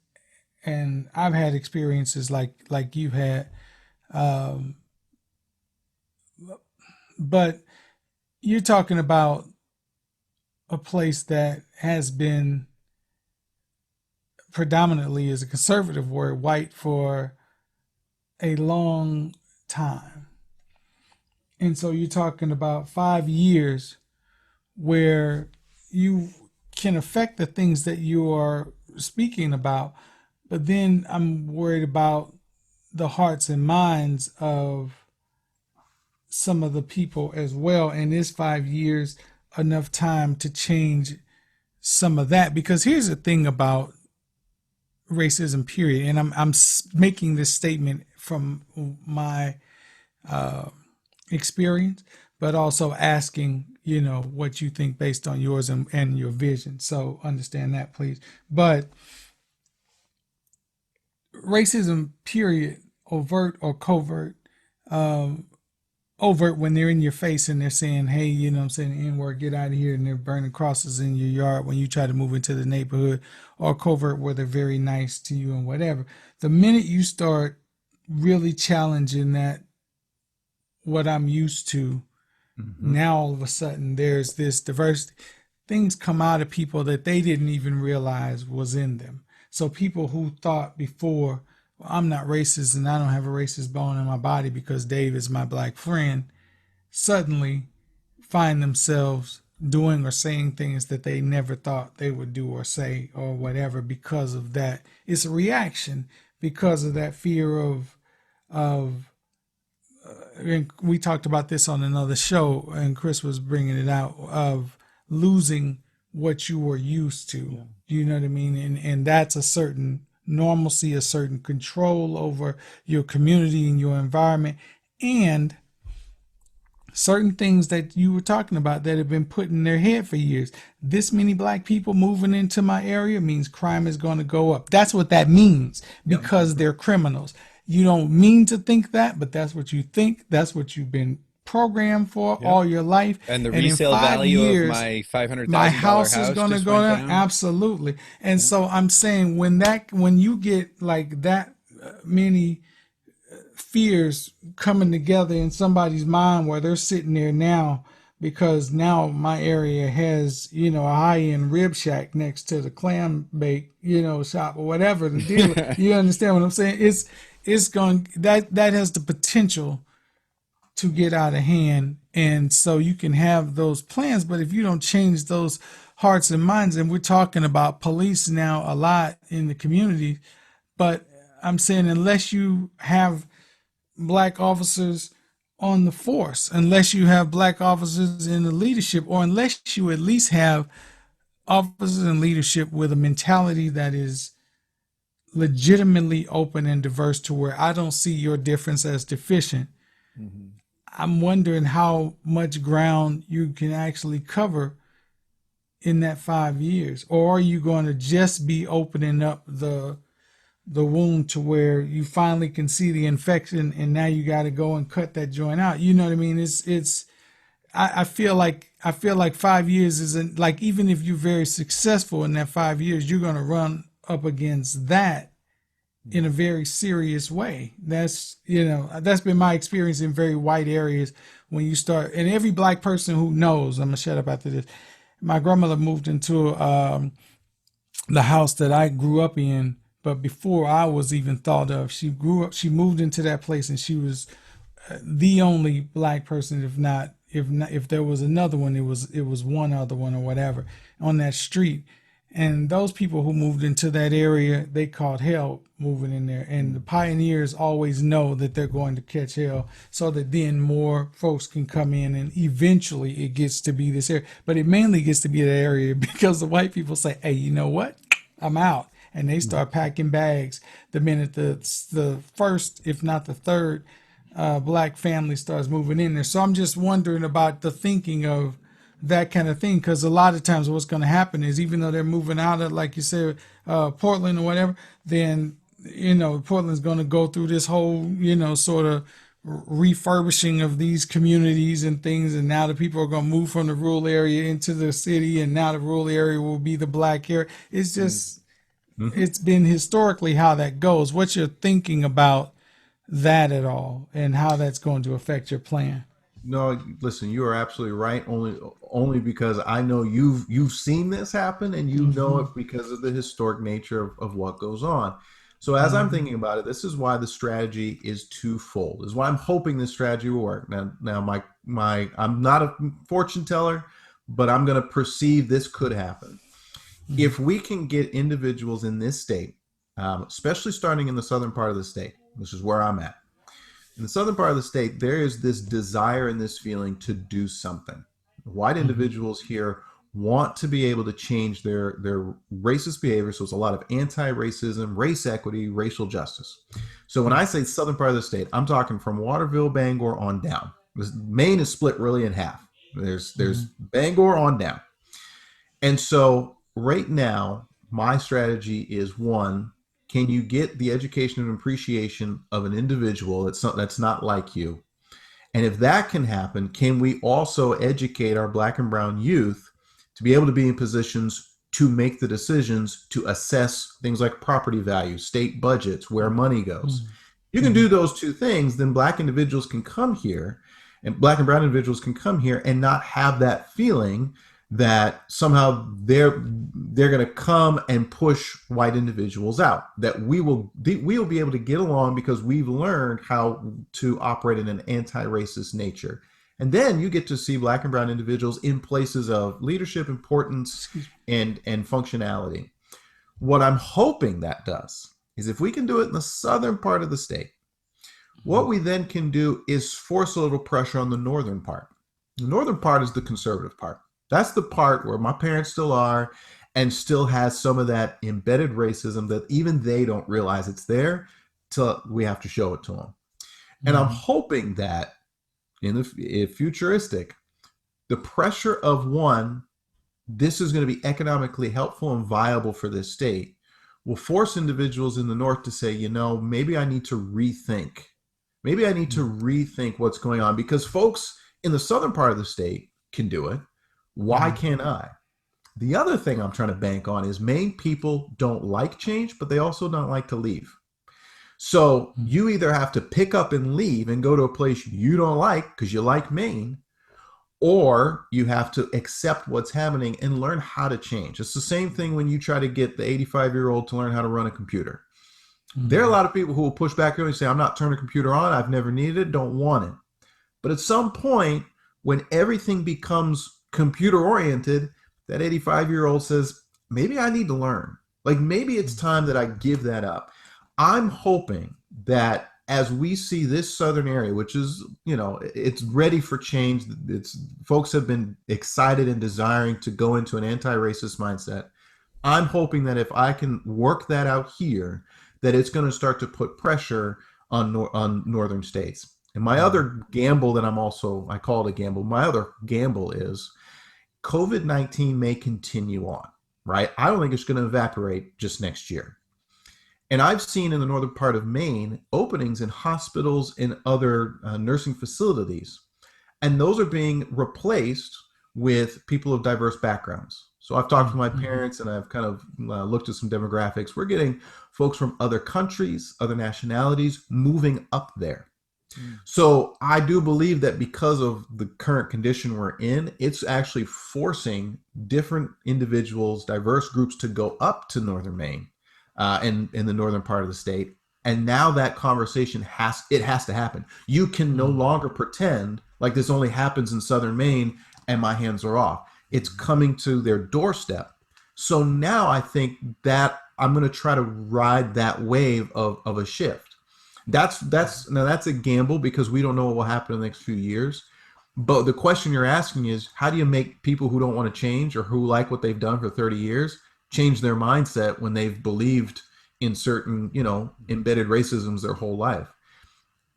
and I've had experiences like you've had, but you're talking about a place that has been predominantly, is a conservative word, white for a long time. And so you're talking about 5 years where you can affect the things that you are speaking about, But then I'm worried about the hearts and minds of some of the people as well. And is 5 years enough time to change some of that? Because here's the thing about racism, period. And I'm making this statement from my experience, but also asking, what you think based on yours and your vision. So understand that, please. But racism, period, overt or covert, overt when they're in your face and they're saying, hey, I'm saying, the N-word, get out of here, and they're burning crosses in your yard when you try to move into the neighborhood, or covert where they're very nice to you and whatever. The minute you start really challenging that, what I'm used to, now all of a sudden there's this diversity. Things come out of people that they didn't even realize was in them. So people who thought before, well, I'm not racist and I don't have a racist bone in my body because Dave is my black friend, suddenly find themselves doing or saying things that they never thought they would do or say or whatever because of that. It's a reaction because of that fear of and we talked about this on another show, and Chris was bringing it out, of losing what you were used to. Yeah. You know what I mean? And that's a certain normalcy, a certain control over your community and your environment, and certain things that you were talking about that have been put in their head for years. This many black people moving into my area means crime is going to go up. That's what that means, because they're criminals. You don't mean to think that, but that's what you think. That's what you've been programmed for all your life. And the resale value of my $500,000 my house is house going to go down. Absolutely. And so I'm saying when you get like that many fears coming together in somebody's mind where they're sitting there now, because now my area has, a high-end rib shack next to the clam bake, shop or whatever the deal. You understand what I'm saying? It's going, that has the potential to get out of hand. And so you can have those plans, but if you don't change those hearts and minds, and we're talking about police now a lot in the community, but I'm saying unless you have black officers on the force, unless you have black officers in the leadership, or unless you at least have officers in leadership with a mentality that is legitimately open and diverse, to where I don't see your difference as deficient. I'm wondering how much ground you can actually cover in that 5 years, or are you going to just be opening up the wound to where you finally can see the infection and now you got to go and cut that joint out? You know what I mean? I feel like 5 years isn't, like, even if you're very successful in that 5 years, you're going to run up against that in a very serious way. That's been my experience in very white areas. When you start, and every black person who knows, I'm gonna shut up after this. My grandmother moved into the house that I grew up in, but before I was even thought of, she moved into that place, and she was the only black person, if there was another one, it was one other one or whatever on that street. And those people who moved into that area, they caught hell moving in there. And the pioneers always know that they're going to catch hell, so that then more folks can come in, and eventually it gets to be this area. But it mainly gets to be that area because the white people say, hey, you know what? I'm out. And they start packing bags the minute the first, if not the third, black family starts moving in there. So I'm just wondering about the thinking of that kind of thing, because a lot of times what's going to happen is, even though they're moving out of, like you said, Portland or whatever, then Portland's going to go through this whole sort of refurbishing of these communities and things, and now the people are going to move from the rural area into the city, and now the rural area will be the black area. It's just it's been historically how that goes. What's your thinking about that at all, and how that's going to affect your plan? No, listen, you are absolutely right. Only because I know you've seen this happen, and you know it because of the historic nature of what goes on. So as I'm thinking about it, this is why the strategy is twofold. This is why I'm hoping this strategy will work. Now my I'm not a fortune teller, but I'm going to perceive this could happen. If we can get individuals in this state especially starting in the southern part of the state. This is where I'm at. In the southern part of the state, there is this desire and this feeling to do something. White individuals here want to be able to change their racist behavior. So it's a lot of anti-racism, race equity, racial justice. So when I say southern part of the state, I'm talking from Waterville, Bangor on down. Maine is split really in half. There's Bangor on down. And so right now, my strategy is one, can you get the education and appreciation of an individual that's not like you? And if that can happen, can we also educate our Black and brown youth to be able to be in positions to make the decisions to assess things like property values, state budgets, where money goes? You can do those two things, then Black individuals can come here, and Black and brown individuals can come here and not have that feeling that somehow they're going to come and push white individuals out. That we will be able to get along because we've learned how to operate in an anti-racist nature. And then you get to see Black and brown individuals in places of leadership, importance, and functionality. What I'm hoping that does is if we can do it in the southern part of the state, what we then can do is force a little pressure on the northern part. The northern part is the conservative part. That's the part where my parents still are and still has some of that embedded racism that even they don't realize it's there till we have to show it to them. And I'm hoping that if futuristic, the pressure of one, this is going to be economically helpful and viable for this state, will force individuals in the north to say, maybe I need to rethink. Maybe I need to rethink what's going on, because folks in the southern part of the state can do it. Why can't I? The other thing I'm trying to bank on is Maine people don't like change, but they also don't like to leave. So you either have to pick up and leave and go to a place you don't like because you like Maine, or you have to accept what's happening and learn how to change. It's the same thing when you try to get the 85-year-old to learn how to run a computer. There are a lot of people who will push back and say, I'm not turning a computer on. I've never needed it. Don't want it. But at some point, when everything becomes computer oriented, that 85-year-old says, maybe I need to learn. Like maybe it's time that I give that up. I'm hoping that as we see this southern area, which is, it's ready for change. Folks have been excited and desiring to go into an anti-racist mindset. I'm hoping that if I can work that out here, that it's going to start to put pressure on northern states. And my other gamble that I call it a gamble. My other gamble is COVID-19 may continue on, right? I don't think it's going to evaporate just next year. And I've seen in the northern part of Maine openings in hospitals and other nursing facilities, and those are being replaced with people of diverse backgrounds. So I've talked to my parents and I've kind of looked at some demographics. We're getting folks from other countries, other nationalities moving up there. So I do believe that because of the current condition we're in, it's actually forcing different individuals, diverse groups to go up to northern Maine and in the northern part of the state. And now that conversation has to happen. You can no longer pretend like this only happens in southern Maine and my hands are off. It's coming to their doorstep. So now I think that I'm going to try to ride that wave of a shift. That's a gamble because we don't know what will happen in the next few years. But the question you're asking is, how do you make people who don't want to change or who like what they've done for 30 years change their mindset when they've believed in certain, embedded racisms their whole life?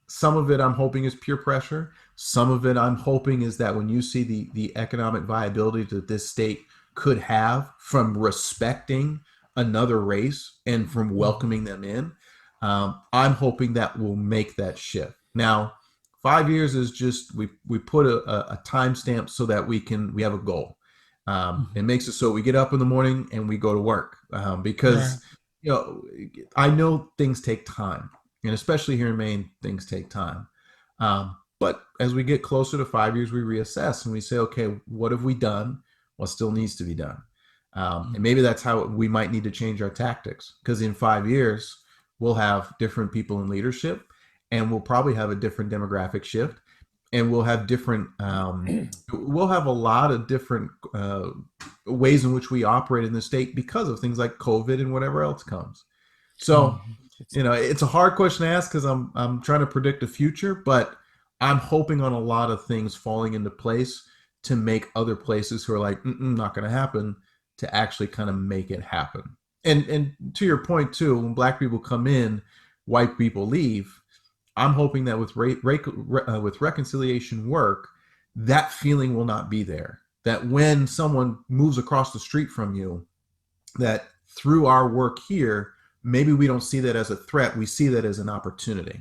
Some of it I'm hoping is peer pressure. Some of it I'm hoping is that when you see the economic viability that this state could have from respecting another race and from welcoming them in, I'm hoping that will make that shift. Now, 5 years is just, we put a timestamp so that we have a goal. It makes it so we get up in the morning and we go to work because, I know things take time, and especially here in Maine, things take time. But as we get closer to 5 years, we reassess and we say, okay, what have we done? What still needs to be done? And maybe that's how we might need to change our tactics, because in 5 years, we'll have different people in leadership, and we'll probably have a different demographic shift, and we'll have different, we'll have a lot of different ways in which we operate in the state because of things like COVID and whatever else comes. So, it's a hard question to ask because I'm trying to predict the future, but I'm hoping on a lot of things falling into place to make other places who are like, not going to happen, to actually kind of make it happen. And to your point too, when black people come in, white people leave. I'm hoping that with reconciliation work, that feeling will not be there. That when someone moves across the street from you, that through our work here, maybe we don't see that as a threat. We see that as an opportunity.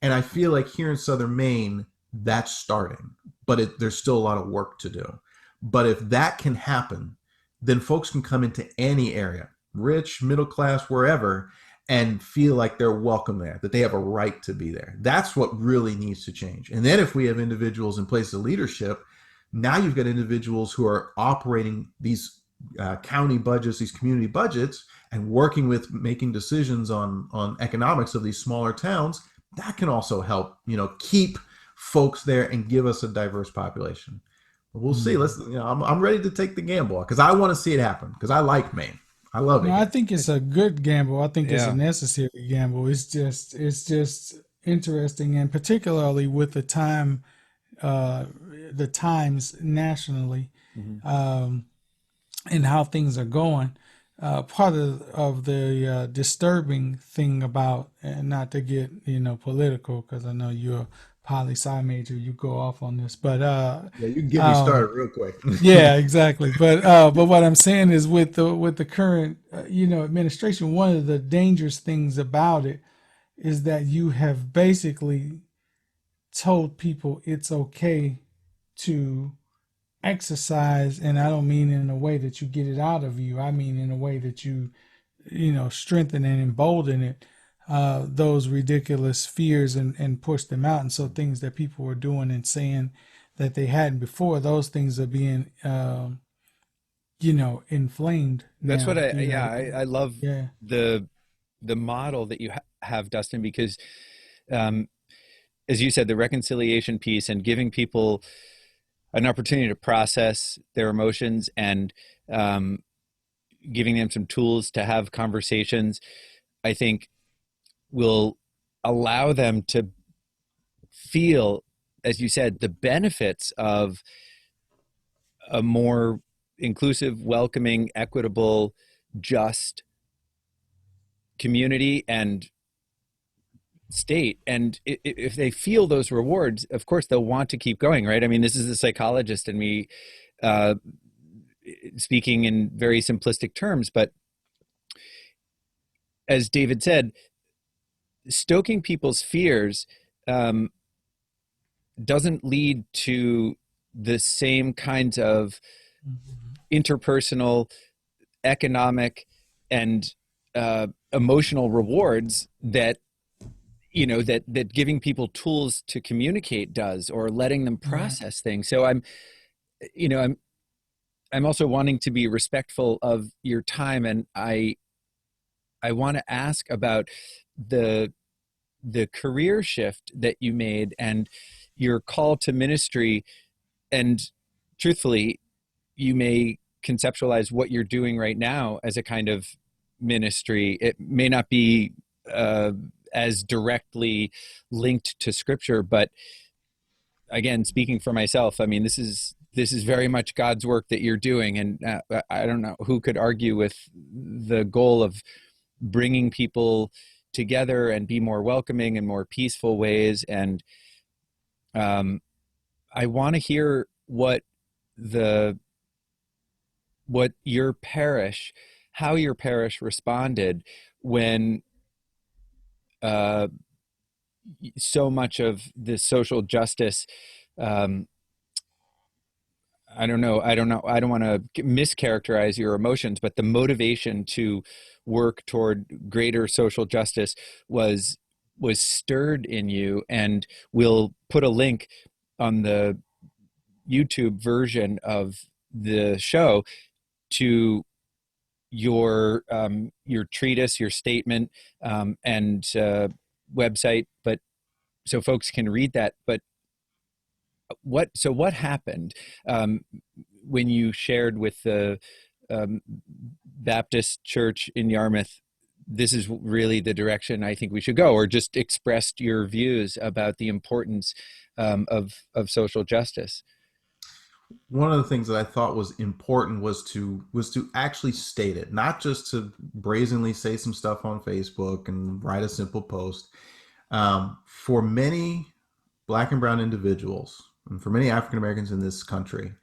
And I feel like here in Southern Maine, that's starting, but there's still a lot of work to do. But if that can happen, then folks can come into any area, rich, middle class, wherever, and feel like they're welcome there, that they have a right to be there. That's what really needs to change. And then if we have individuals in place of leadership, now you've got individuals who are operating these county budgets, these community budgets, and working with making decisions on economics of these smaller towns. That can also help, keep folks there and give us a diverse population. But we'll see. I'm ready to take the gamble because I want to see it happen because I like Maine. I love it. No, I think it's a good gamble. I think it's a Yeah. necessary gamble. It's just interesting, and particularly with the times nationally, and how things are going. Part of the disturbing thing about, and not to get political, because I know you're a poli sci major, you go off on this, but Yeah, you can get me started real quick. yeah, exactly. But what I'm saying is with the current administration, one of the dangerous things about it is that you have basically told people it's okay to exercise, and I don't mean in a way that you get it out of you. I mean in a way that you strengthen and embolden it, those ridiculous fears, and push them out. And so things that people were doing and saying that they hadn't before, those things are being inflamed That's now. what I love Yeah. the model that you have, Dustin, because as you said, the reconciliation piece and giving people an opportunity to process their emotions and giving them some tools to have conversations, I think will allow them to feel, as you said, the benefits of a more inclusive, welcoming, equitable, just community and state. And if they feel those rewards, of course they'll want to keep going, right? I mean, this is the psychologist and me speaking in very simplistic terms, but as David said, stoking people's fears doesn't lead to the same kinds of interpersonal, economic, and emotional rewards that that giving people tools to communicate does, or letting them process things. So I'm also wanting to be respectful of your time, and I want to ask about the career shift that you made and your call to ministry. And truthfully, you may conceptualize what you're doing right now as a kind of ministry. It may not be as directly linked to scripture, but again, speaking for myself, I mean, this is very much God's work that you're doing. And I don't know who could argue with the goal of bringing people together and be more welcoming and more peaceful ways. And I want to hear what your parish, how your parish responded when so much of the social justice, I don't want to mischaracterize your emotions, but the motivation to work toward greater social justice was stirred in you. And we'll put a link on the YouTube version of the show to your treatise, your statement, and website, but so folks can read that. But what happened when you shared with the Baptist Church in Yarmouth this is really the direction I think we should go, or just expressed your views about the importance of social justice. One of the things that I thought was important was to actually state it, not just to brazenly say some stuff on Facebook and write a simple post. For many Black and brown individuals, and for many African Americans in this country,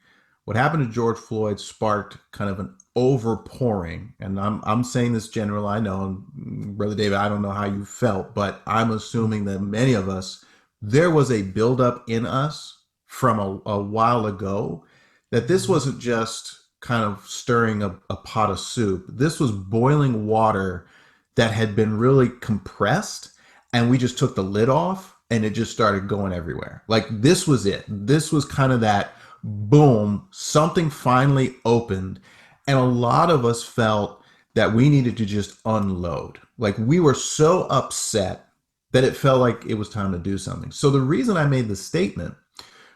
what happened to George Floyd sparked kind of an overpouring. And I'm saying this general, I know, and Brother David, I don't know how you felt, but I'm assuming that many of us, there was a buildup in us from a while ago that this wasn't just kind of stirring a pot of soup. This was boiling water that had been really compressed, and we just took the lid off and it just started going everywhere. Like, this was it. This was kind of that boom, something finally opened. And a lot of us felt that we needed to just unload. Like, we were so upset that it felt like it was time to do something. So the reason I made the statement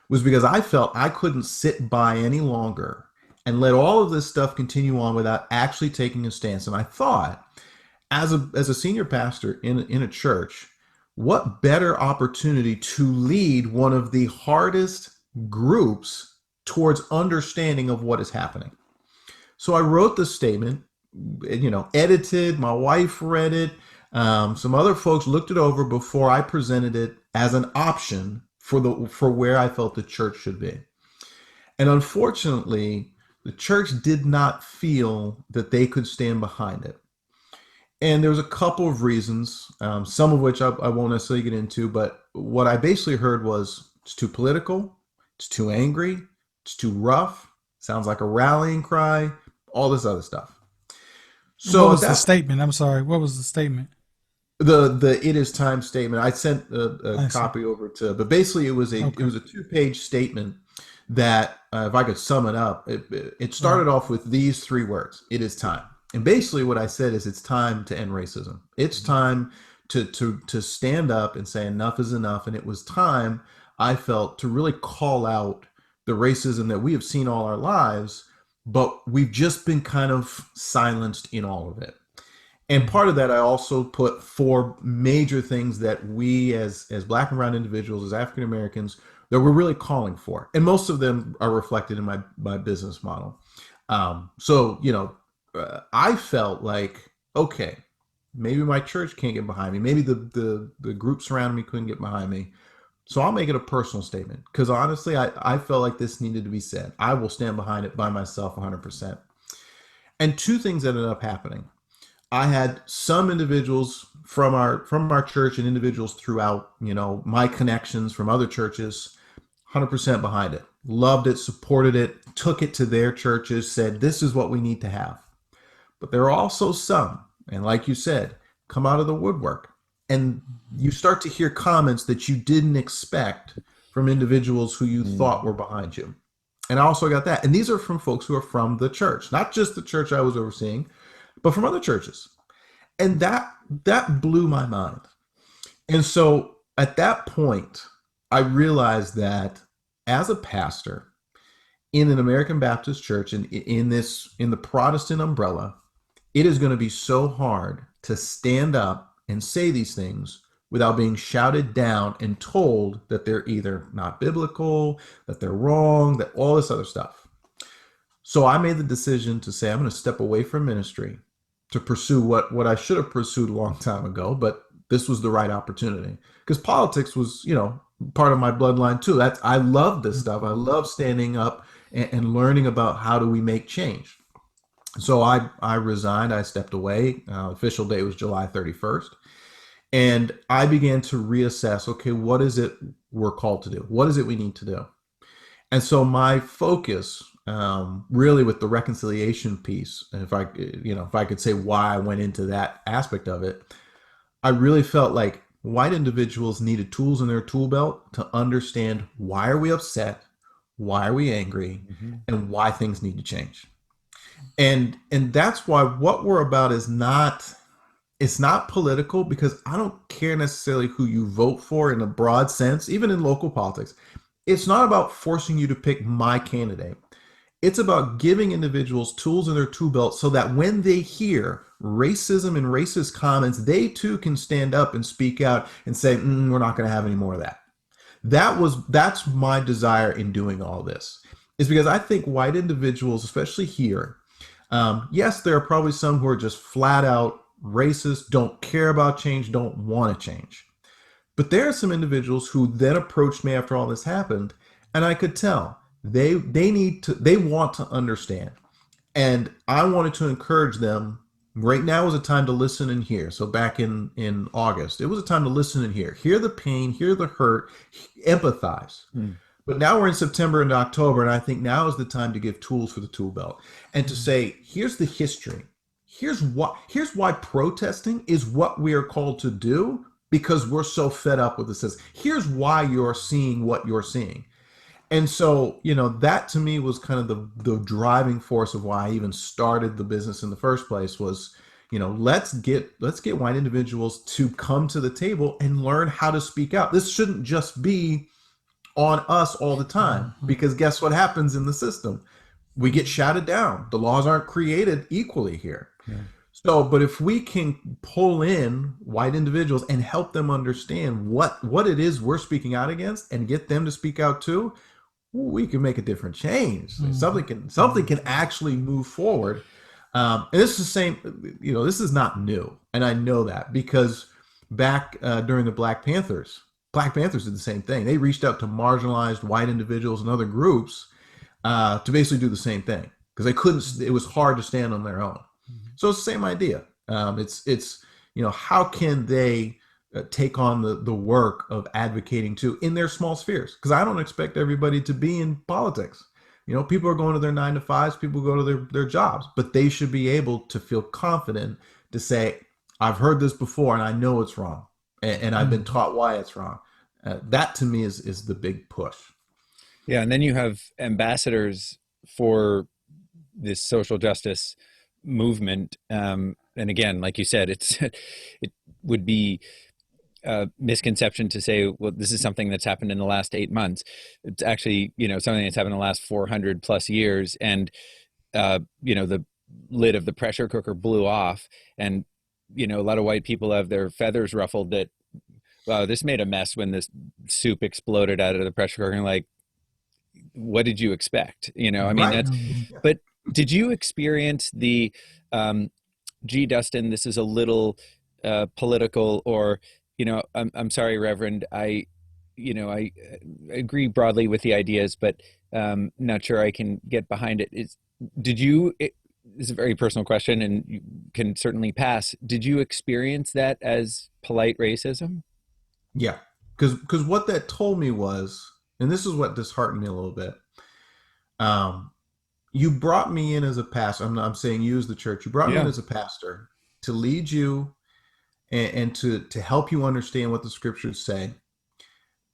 was because I felt I couldn't sit by any longer and let all of this stuff continue on without actually taking a stance. And I thought, as a senior pastor in a church, what better opportunity to lead one of the hardest groups towards understanding of what is happening. So I wrote the statement, edited, my wife read it. Some other folks looked it over before I presented it as an option for where I felt the church should be. And unfortunately, the church did not feel that they could stand behind it. And there was a couple of reasons, some of which I won't necessarily get into, but what I basically heard was, it's too political, it's too angry, it's too rough, sounds like a rallying cry, all this other stuff. So what was the statement? I'm sorry. What was the statement? The It Is Time statement. I sent a copy over but basically it was a 2-page statement that, if I could sum it up, it started off with these 3 words: it is time. And basically what I said is, it's time to end racism. It's time to stand up and say enough is enough. And it was time, I felt, to really call out the racism that we have seen all our lives, but we've just been kind of silenced in all of it. And part of that, I also put 4 major things that we as Black and brown individuals, as African Americans, that we're really calling for. And most of them are reflected in my business model. I felt like, okay, maybe my church can't get behind me. Maybe the group surrounding me couldn't get behind me. So I'll make it a personal statement, because honestly, I felt like this needed to be said. I will stand behind it by myself 100%. And 2 things ended up happening. I had some individuals from our church and individuals throughout, my connections from other churches, 100% behind it, loved it, supported it, took it to their churches, said, this is what we need to have. But there are also some, and like you said, come out of the woodwork, and you start to hear comments that you didn't expect from individuals who you thought were behind you. And I also got that. And these are from folks who are from the church, not just the church I was overseeing, but from other churches. And that blew my mind. And so at that point, I realized that as a pastor in an American Baptist church and in the Protestant umbrella, it is going to be so hard to stand up and say these things without being shouted down and told that they're either not biblical, that they're wrong, that all this other stuff. So I made the decision to say, I'm going to step away from ministry to pursue what I should have pursued a long time ago, but this was the right opportunity, because politics was, part of my bloodline too. I love this stuff. I love standing up and learning about how do we make change. So I resigned. I stepped away. Official date was July 31st. And I began to reassess, okay, what is it we're called to do? What is it we need to do? And so my focus, really with the reconciliation piece, and if I could say why I went into that aspect of it, I really felt like white individuals needed tools in their tool belt to understand, why are we upset? Why are we angry? And why things need to change. And that's why what we're about is it's not political, because I don't care necessarily who you vote for in a broad sense, even in local politics. It's not about forcing you to pick my candidate. It's about giving individuals tools in their tool belt so that when they hear racism and racist comments, they too can stand up and speak out and say, we're not going to have any more of that. That's my desire in doing all this, is because I think white individuals, especially here, yes, there are probably some who are just flat out racist, don't care about change, don't want to change. But there are some individuals who then approached me after all this happened, and I could tell they want to understand. And I wanted to encourage them. Right now is a time to listen and hear. So back in August, it was a time to listen and hear the pain, hear the hurt, empathize. But now we're in September and October, and I think now is the time to give tools for the tool belt and to say, here's the history. Here's why protesting is what we are called to do, because we're so fed up with this. Here's why you're seeing what you're seeing. And so, that to me was kind of the driving force of why I even started the business in the first place was, let's get white individuals to come to the table and learn how to speak out. This shouldn't just be on us all the time, because guess what happens in the system? We get shouted down. The laws aren't created equally here. Yeah. So, but if we can pull in white individuals and help them understand what it is we're speaking out against and get them to speak out too, we can make a different change. Something can actually move forward. And this is the same, this is not new. And I know that because back during the Black Panthers did the same thing. They reached out to marginalized white individuals and other groups to basically do the same thing because they couldn't, it was hard to stand on their own. So it's the same idea. It's how can they take on the work of advocating too in their small spheres? Because I don't expect everybody to be in politics. People are going to their 9 to 5s, people go to their jobs, but they should be able to feel confident to say, I've heard this before and I know it's wrong. And I've been taught why it's wrong. That to me is the big push. Yeah. And then you have ambassadors for this social justice movement. And again, like you said, it would be a misconception to say, well, this is something that's happened in the last 8 months. It's actually, something that's happened in the last 400 plus years. And, the lid of the pressure cooker blew off, and, a lot of white people have their feathers ruffled that, wow, this made a mess when this soup exploded out of the pressure cooker. And like, what did you expect? Right. But did you experience the, gee, Dustin, this is a little political, or, I'm sorry, Reverend, I agree broadly with the ideas, but not sure I can get behind it. It's a very personal question and you can certainly pass. Did you experience that as polite racism? Yeah, because what that told me was, and this is what disheartened me a little bit. You brought me in as a pastor. I'm saying you as the church. You brought me in as a pastor to lead you and to help you understand what the scriptures say.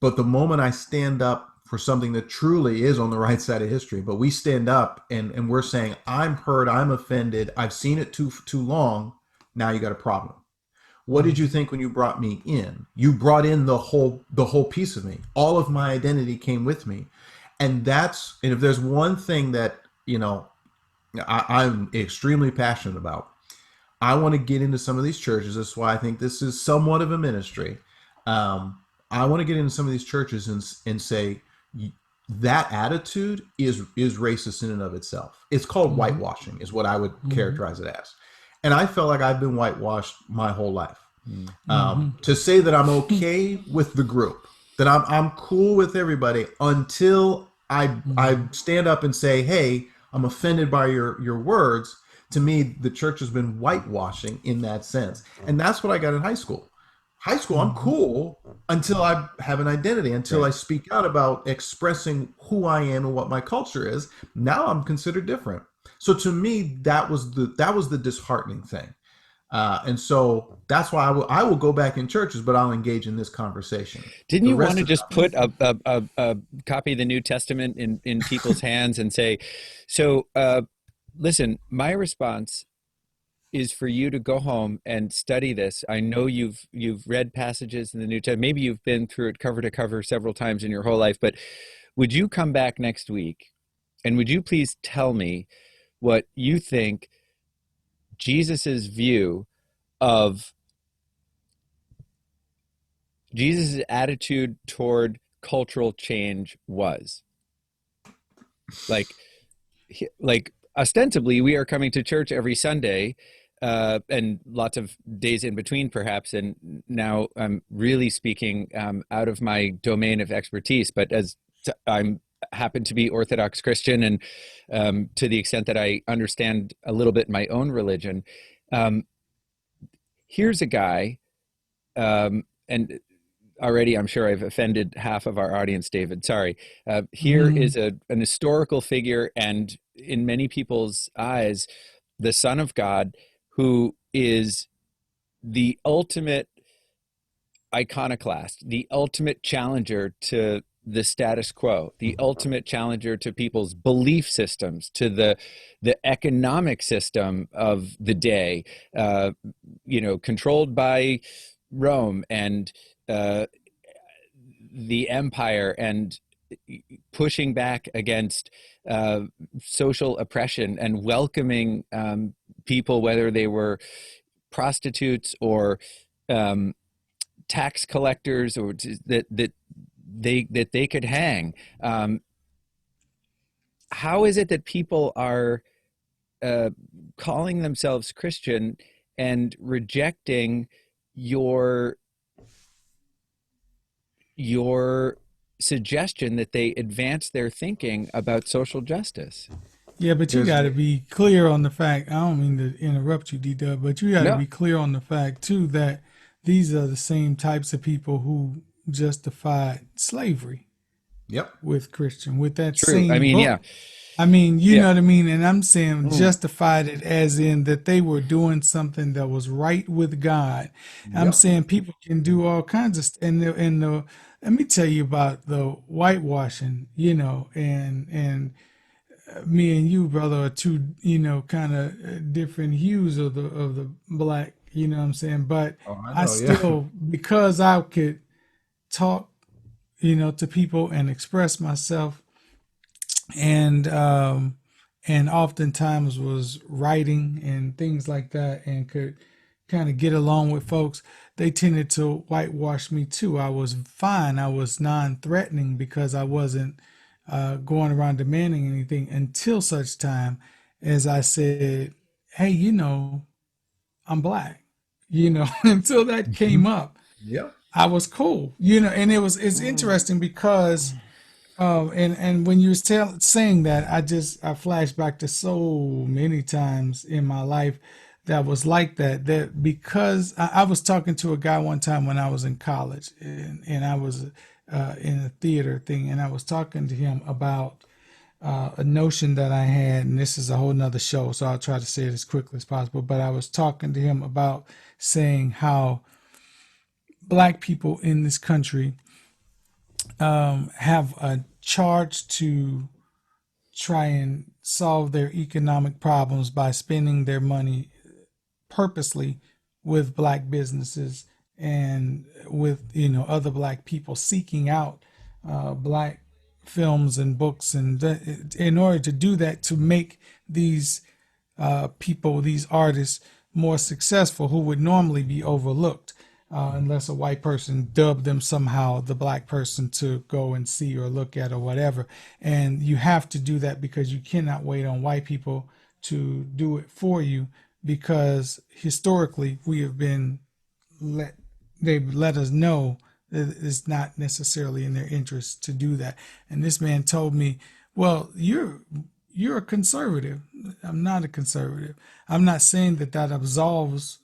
But the moment I stand up for something that truly is on the right side of history, but we stand up and we're saying, I'm hurt, I'm offended, I've seen it too long. Now you got a problem. What did you think when you brought me in? You brought in the whole piece of me. All of my identity came with me. And if there's one thing that, I'm extremely passionate about, I want to get into some of these churches. That's why I think this is somewhat of a ministry. I want to get into some of these churches and say that attitude is racist in and of itself. It's called whitewashing, is what I would characterize it as. And I felt like I've been whitewashed my whole life. To say that I'm okay with the group, that I'm cool with everybody until I stand up and say, hey, I'm offended by your words. To me, the church has been whitewashing in that sense. And that's what I got in high school. I'm cool until I have an identity, until I speak out about expressing who I am and what my culture is. Now I'm considered different. So to me, that was the disheartening thing. And so that's why I will go back in churches, but I'll engage in this conversation. Didn't you want to just put a copy of the New Testament in people's hands and say, so listen, my response is for you to go home and study this. I know you've read passages in the New Testament. Maybe you've been through it cover to cover several times in your whole life, but would you come back next week And would you please tell me what you think Jesus's view of Jesus' attitude toward cultural change was? Like, like ostensibly, we are coming to church every Sunday, and lots of days in between, perhaps. And now I'm really speaking out of my domain of expertise, but as I'm happen to be Orthodox Christian, and to the extent that I understand a little bit my own religion, um, here's a guy, and already I'm sure I've offended half of our audience, David. Sorry. Here Mm-hmm. is an historical figure, and in many people's eyes, the Son of God, who is the ultimate iconoclast, the ultimate challenger to the status quo, the ultimate challenger to people's belief systems, to the economic system of the day, uh, controlled by Rome and the empire, and pushing back against uh, social oppression and welcoming people, whether they were prostitutes or um, tax collectors, or that they could hang. Um, how is it that people are uh, calling themselves Christian and rejecting your your suggestion that they advance their thinking about social justice? Yeah, but you There's got to be clear on the fact. I don't mean to interrupt you, D-Dub, but you got to No, be clear on the fact too that these are the same types of people who justified slavery yep. with Christian, with that true. I same mean, yeah, book. I mean, you yeah. know what I mean? And I'm saying Mm, justified it as in that they were doing something that was right with God. I'm Yep. saying people can do all kinds of let me tell you about the whitewashing, and me and you, brother, are two, kind of different hues of the black, you know what I'm saying? But Oh, I I know. Yeah. still, because I could talk, to people and express myself, and oftentimes was writing and things like that, and could kind of get along with folks, they tended to whitewash me too. I was fine. I was non-threatening because I wasn't going around demanding anything until such time as I said, "Hey, I'm black." Until that came up, Yep. I was cool. And it's interesting because and when you was saying that, I flashed back to so many times in my life that was like that. That because I was talking to a guy one time when I was in college, and I was in a theater thing, and I was talking to him about a notion that I had, and this is a whole nother show, so I'll try to say it as quickly as possible. But I was talking to him about saying how black people in this country have a charge to try and solve their economic problems by spending their money purposely with black businesses and with other black people seeking out black films and books, and in order to do that, to make these people, these artists, more successful, who would normally be overlooked unless a white person dubbed them somehow the black person to go and see or look at or whatever. And you have to do that because you cannot wait on white people to do it for you, because historically we have been let they've let us know that it's not necessarily in their interest to do that. And this man told me, "Well, you're a conservative." I'm not a conservative. I'm not saying that absolves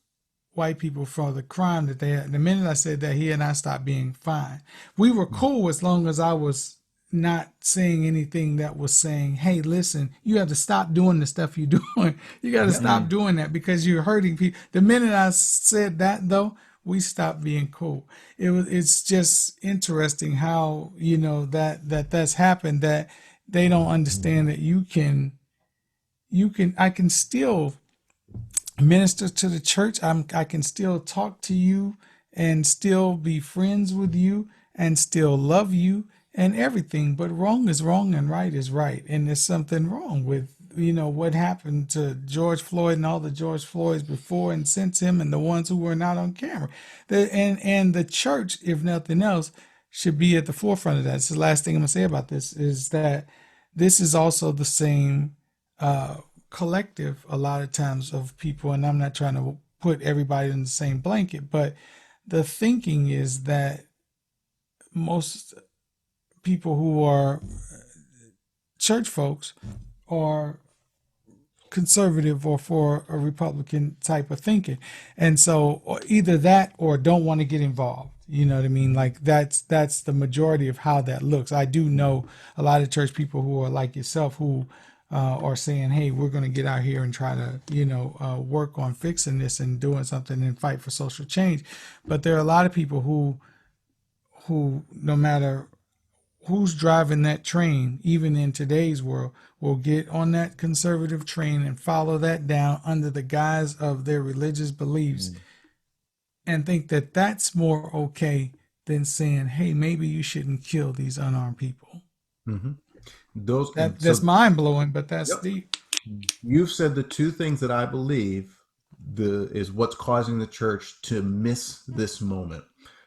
white people for the crime that they had. The minute I said that, he and I stopped being fine. We were cool as long as I was not saying anything that was saying, "Hey, listen, you have to stop doing the stuff you're doing. You got to Yep. stop doing that because you're hurting people." The minute I said that, though, we stopped being cool. It's just interesting how that's happened, that they don't understand that I can still minister to the church. I can still talk to you and still be friends with you and still love you and everything, but wrong is wrong and right is right. And there's something wrong with, what happened to George Floyd and all the George Floyds before and since him and the ones who were not on camera. And the church, if nothing else, should be at the forefront of that. It's the last thing I'm gonna say about this is that this is also the same collective a lot of times of people, and I'm not trying to put everybody in the same blanket, but the thinking is that most people who are church folks are conservative or for a Republican type of thinking. And so either that or don't want to get involved. You know what I mean? Like that's the majority of how that looks. I do know a lot of church people who are like yourself who are saying, hey, we're going to get out here and try to, work on fixing this and doing something and fight for social change. But there are a lot of people who no matter who's driving that train, even in today's world, will get on that conservative train and follow that down under the guise of their religious beliefs and think that that's more okay than saying, hey, maybe you shouldn't kill these unarmed people. Mm-hmm. That's mind blowing, but that's Yep. deep. You've said the two things that I believe is what's causing the church to miss this moment.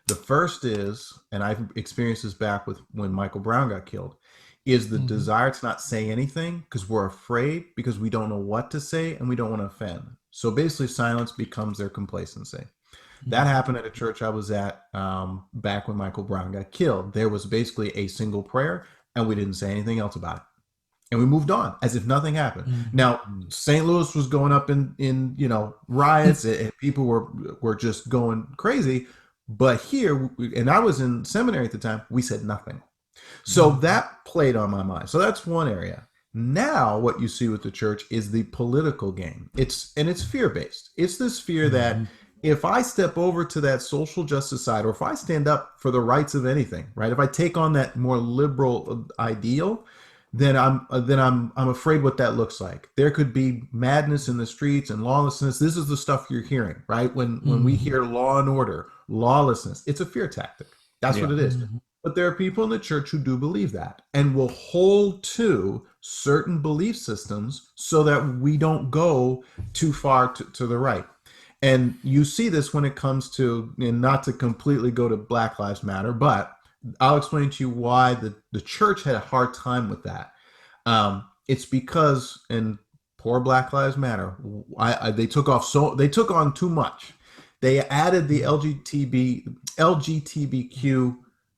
The first is, and I've experienced this back with when Michael Brown got killed, is the desire to not say anything because we're afraid, because we don't know what to say and we don't want to offend. So basically silence becomes their complacency. That happened at a church I was at back when Michael Brown got killed. There was basically a single prayer and we didn't say anything else about it. And we moved on as if nothing happened. Now, St. Louis was going up in riots and people were just going crazy. But here, and I was in seminary at the time, we said nothing. So that played on my mind. So that's one area. Now what you see with the church is the political game. It's fear-based. It's this fear that if I step over to that social justice side, or if I stand up for the rights of anything, right? If I take on that more liberal ideal, then I'm afraid what that looks like. There could be madness in the streets and lawlessness. This is the stuff you're hearing, right? When we hear law and order, lawlessness, it's a fear tactic. That's what it is. But there are people in the church who do believe that and will hold to certain belief systems so that we don't go too far to the right. And you see this when it comes to, and not to completely go to Black Lives Matter, but I'll explain to you why the church had a hard time with that. It's because, and poor Black Lives Matter, they took on too much. They added the LGBTQ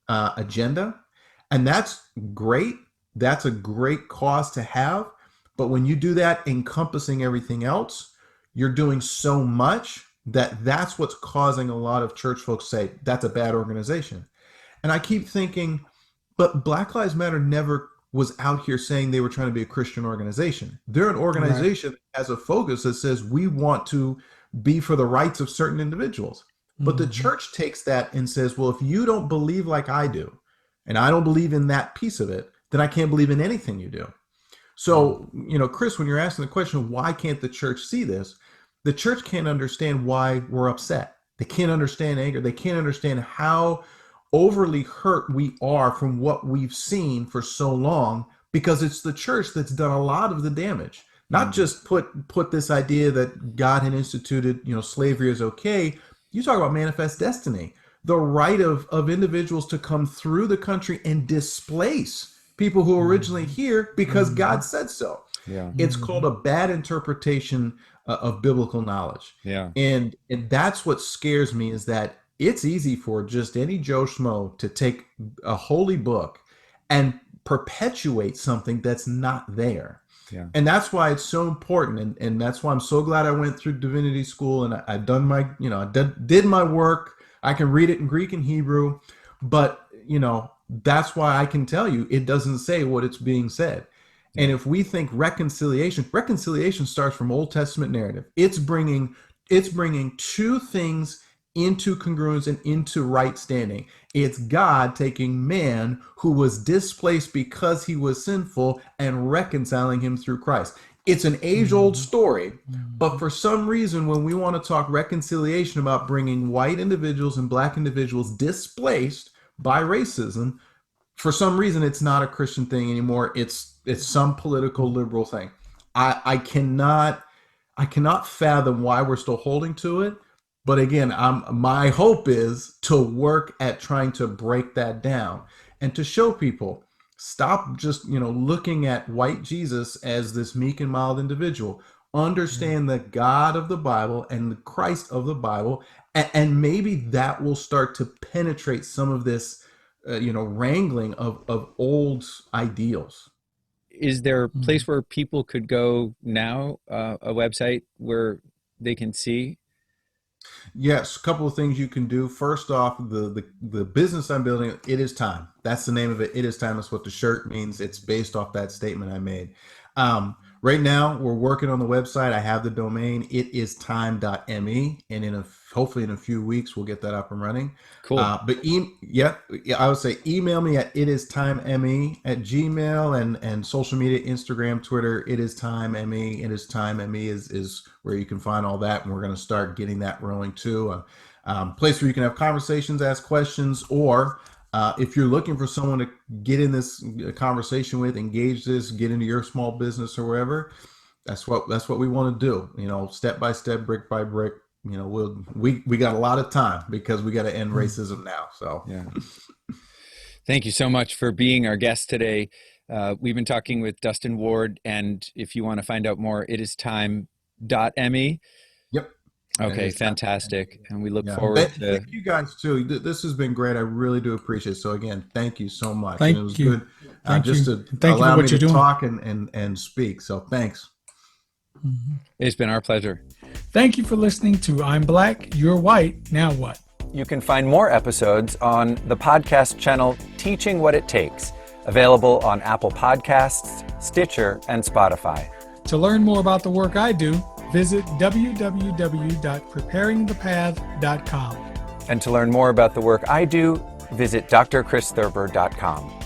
agenda, and that's great. That's a great cause to have. But when you do that encompassing everything else, you're doing so much that's what's causing a lot of church folks to say that's a bad organization. And I keep thinking, but Black Lives Matter never was out here saying they were trying to be a Christian organization. They're an organization that has a focus that says we want to be for the rights of certain individuals. But the church takes that and says, well, if you don't believe like I do, and I don't believe in that piece of it, then I can't believe in anything you do. So, Chris, when you're asking the question, why can't the church see this? The church can't understand why we're upset. They can't understand anger. They can't understand how overly hurt we are from what we've seen for so long, because it's the church that's done a lot of the damage. Not just put this idea that God had instituted, slavery is okay. You talk about manifest destiny, the right of individuals to come through the country and displace people who are originally here because God said so. Yeah. It's called a bad interpretation of biblical knowledge. Yeah. And that's what scares me, is that it's easy for just any Joe Schmo to take a holy book and perpetuate something that's not there. Yeah. And that's why it's so important. And that's why I'm so glad I went through divinity school and I've done my, did my work. I can read it in Greek and Hebrew, but that's why I can tell you it doesn't say what it's being said. And if we think reconciliation starts from Old Testament narrative. It's bringing two things into congruence and into right standing. It's God taking man who was displaced because he was sinful and reconciling him through Christ. It's an age-old story, but for some reason, when we want to talk reconciliation about bringing white individuals and black individuals displaced by racism, for some reason it's not a Christian thing anymore. It's some political liberal thing. I cannot fathom why we're still holding to it. But again, my hope is to work at trying to break that down and to show people, stop just looking at white Jesus as this meek and mild individual. Understand the God of the Bible and the Christ of the Bible, and maybe that will start to penetrate some of this wrangling of old ideals. Is there a place where people could go now, a website where they can see? Yes, a couple of things you can do. First off, the business I'm building, It Is Time. That's the name of it. It Is Time. That's what the shirt means. It's based off that statement I made. Right now, we're working on the website. I have the domain, ItIsTime.me, and hopefully in a few weeks, we'll get that up and running. Cool. But I would say email me at ItIsTimeME at Gmail and social media, Instagram, Twitter, ItIsTimeME. ItIsTimeME is where you can find all that, and we're going to start getting that rolling too. Place where you can have conversations, ask questions, or if you're looking for someone to get in this conversation with, engage this, get into your small business or wherever, that's what we want to do. Step by step, brick by brick. We got a lot of time because we got to end racism now. So yeah. Thank you so much for being our guest today. We've been talking with Dustin Ward, and if you want to find out more, ItIsTime.me. Yep. Okay, fantastic. And we look forward to... Thank you guys too. This has been great. I really do appreciate it. So again, thank you so much. Thank it was you. good Thank just you. to Thank you allow for what me you're to doing. talk and speak. So thanks. It's been our pleasure. Thank you for listening to I'm Black, You're White, Now What? You can find more episodes on the podcast channel Teaching What It Takes, available on Apple Podcasts, Stitcher, and Spotify. To learn more about the work I do, visit www.preparingthepath.com. And to learn more about the work I do, visit drchristhurber.com.